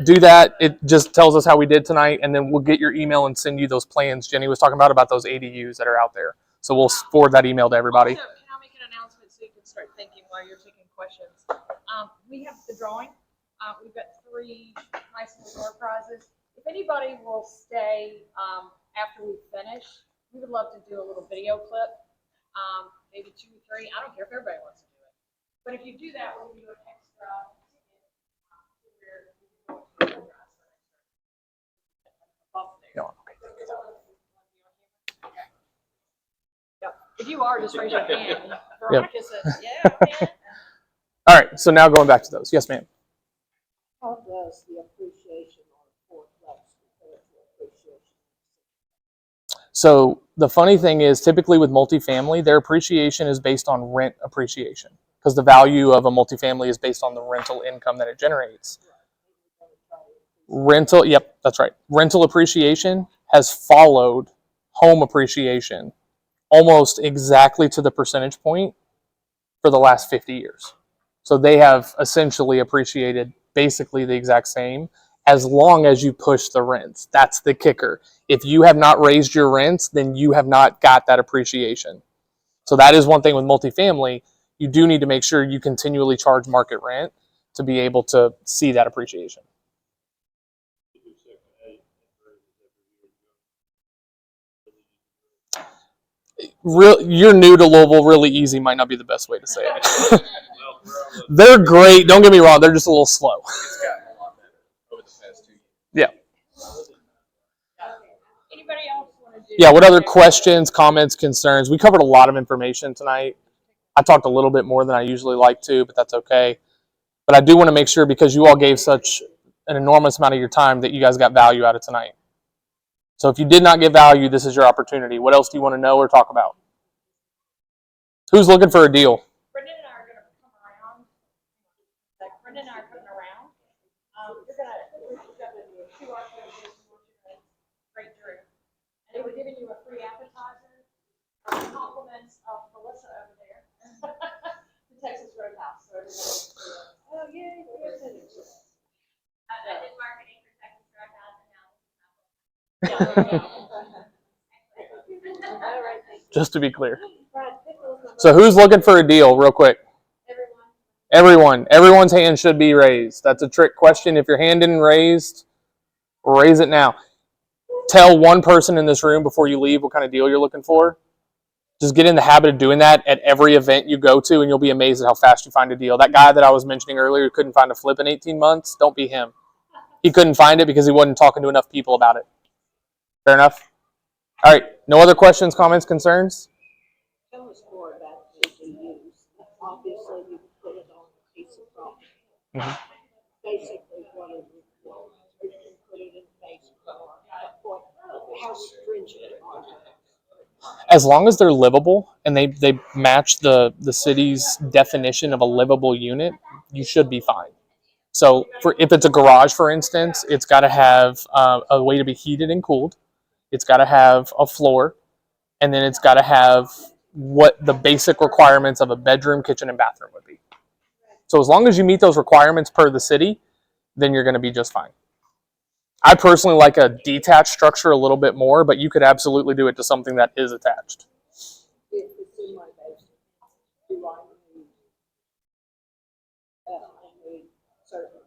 Speaker 1: Do that. It just tells us how we did tonight, and then we'll get your email and send you those plans Jenny was talking about those ADUs that are out there. So we'll forward that email to everybody.
Speaker 2: Also, can I make an announcement so you can start thinking while you're taking questions? We have the drawing. We've got 3 nice little door prizes. If anybody will stay after we finish, we would love to do a little video clip, maybe 2 or 3. I don't care if everybody wants to do it. But if you do that, we'll give you an extra Yep. If you are, just raise your hand. Veronica says, yeah, man.
Speaker 1: All right, so now going back to those. Yes, ma'am.
Speaker 9: How does the appreciation on a fourplex compare to appreciation?
Speaker 1: So the funny thing is, typically with multifamily, their appreciation is based on rent appreciation because the value of a multifamily is based on the rental income that it generates. Rental, yep, that's right. Rental appreciation has followed home appreciation almost exactly to the percentage point for the last 50 years. So they have essentially appreciated basically the exact same as long as you push the rents. That's the kicker. If you have not raised your rents, then you have not got that appreciation. So that is one thing with multifamily. You do need to make sure you continually charge market rent to be able to see that appreciation. You're new to Louisville, really easy might not be the best way to say it. They're great. Don't get me wrong. They're just a little slow.
Speaker 5: It's gotten a lot better over the past 2 years.
Speaker 1: Yeah.
Speaker 2: Anybody else want to do?
Speaker 1: Yeah. What other questions, comments, concerns? We covered a lot of information tonight. I talked a little bit more than I usually like to, but that's okay. But I do want to make sure, because you all gave such an enormous amount of your time, that you guys got value out of tonight. So if you did not get value, this is your opportunity. What else do you want to know or talk about? Who's looking for a deal?
Speaker 2: Brendan and I are going to come around. Like Brendan and I are coming around. We're going to do a QR code right through. And we're giving you a free appetizer. Compliments of Melissa over there. The Texas Roadhouse. So everybody, oh, yay.
Speaker 7: I did marketing for Texas Roadhouse and now
Speaker 2: All right.
Speaker 1: Just to be clear. So who's looking for a deal real quick? Everyone's hand should be raised. That's a trick question. If your hand isn't raised, raise it now. Tell one person in this room before you leave what kind of deal you're looking for. Just get in the habit of doing that at every event you go to, and you'll be amazed at how fast you find a deal. That guy that I was mentioning earlier who couldn't find a flip in 18 months, don't be him. He couldn't find it because he wasn't talking to enough people about it. Fair enough? All right. No other questions, comments, concerns?
Speaker 9: Tell us more about ADUs. Obviously, you put it on a piece of property. Basically, what are the requirements? You can put it in Facebook. How stringent are they?
Speaker 1: As long as they're livable and they match the city's definition of a livable unit, you should be fine. So if it's a garage, for instance, it's got to have a way to be heated and cooled. It's got to have a floor, and then it's got to have what the basic requirements of a bedroom, kitchen, and bathroom would be. So as long as you meet those requirements per the city, then you're going to be just fine. I personally like a detached structure a little bit more, but you could absolutely do it to something that is attached.
Speaker 9: If it's in my basement, do I need certain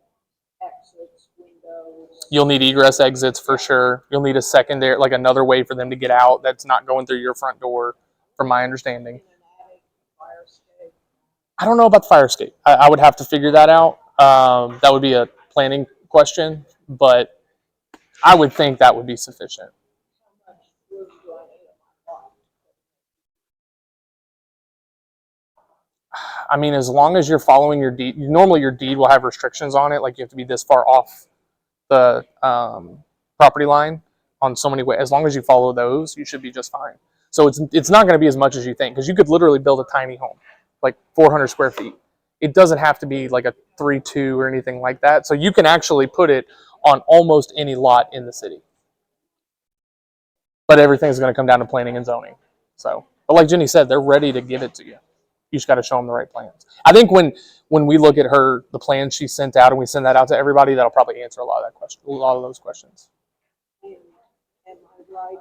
Speaker 9: exits, windows?
Speaker 1: You'll need egress exits for sure. You'll need a secondary, like another way for them to get out that's not going through your front door, from my understanding.
Speaker 9: In an attic, fire escape?
Speaker 1: I don't know about the fire escape. I would have to figure that out. That would be a planning question, but I would think that would be sufficient.
Speaker 9: How much room do I need on my lot?
Speaker 1: I mean, as long as you're following your deed, normally your deed will have restrictions on it, like you have to be this far off the property line on so many ways. As long as you follow those, you should be just fine. So it's not going to be as much as you think, because you could literally build a tiny home, like 400 square feet. It doesn't have to be like a 3-2 or anything like that. So you can actually put it on almost any lot in the city. But everything's going to come down to planning and zoning. So, but like Jenny said, they're ready to give it to you. You just got to show them the right plans. I think when we look at the plans she sent out, and we send that out to everybody, that'll probably answer a lot of those questions.
Speaker 9: And am I right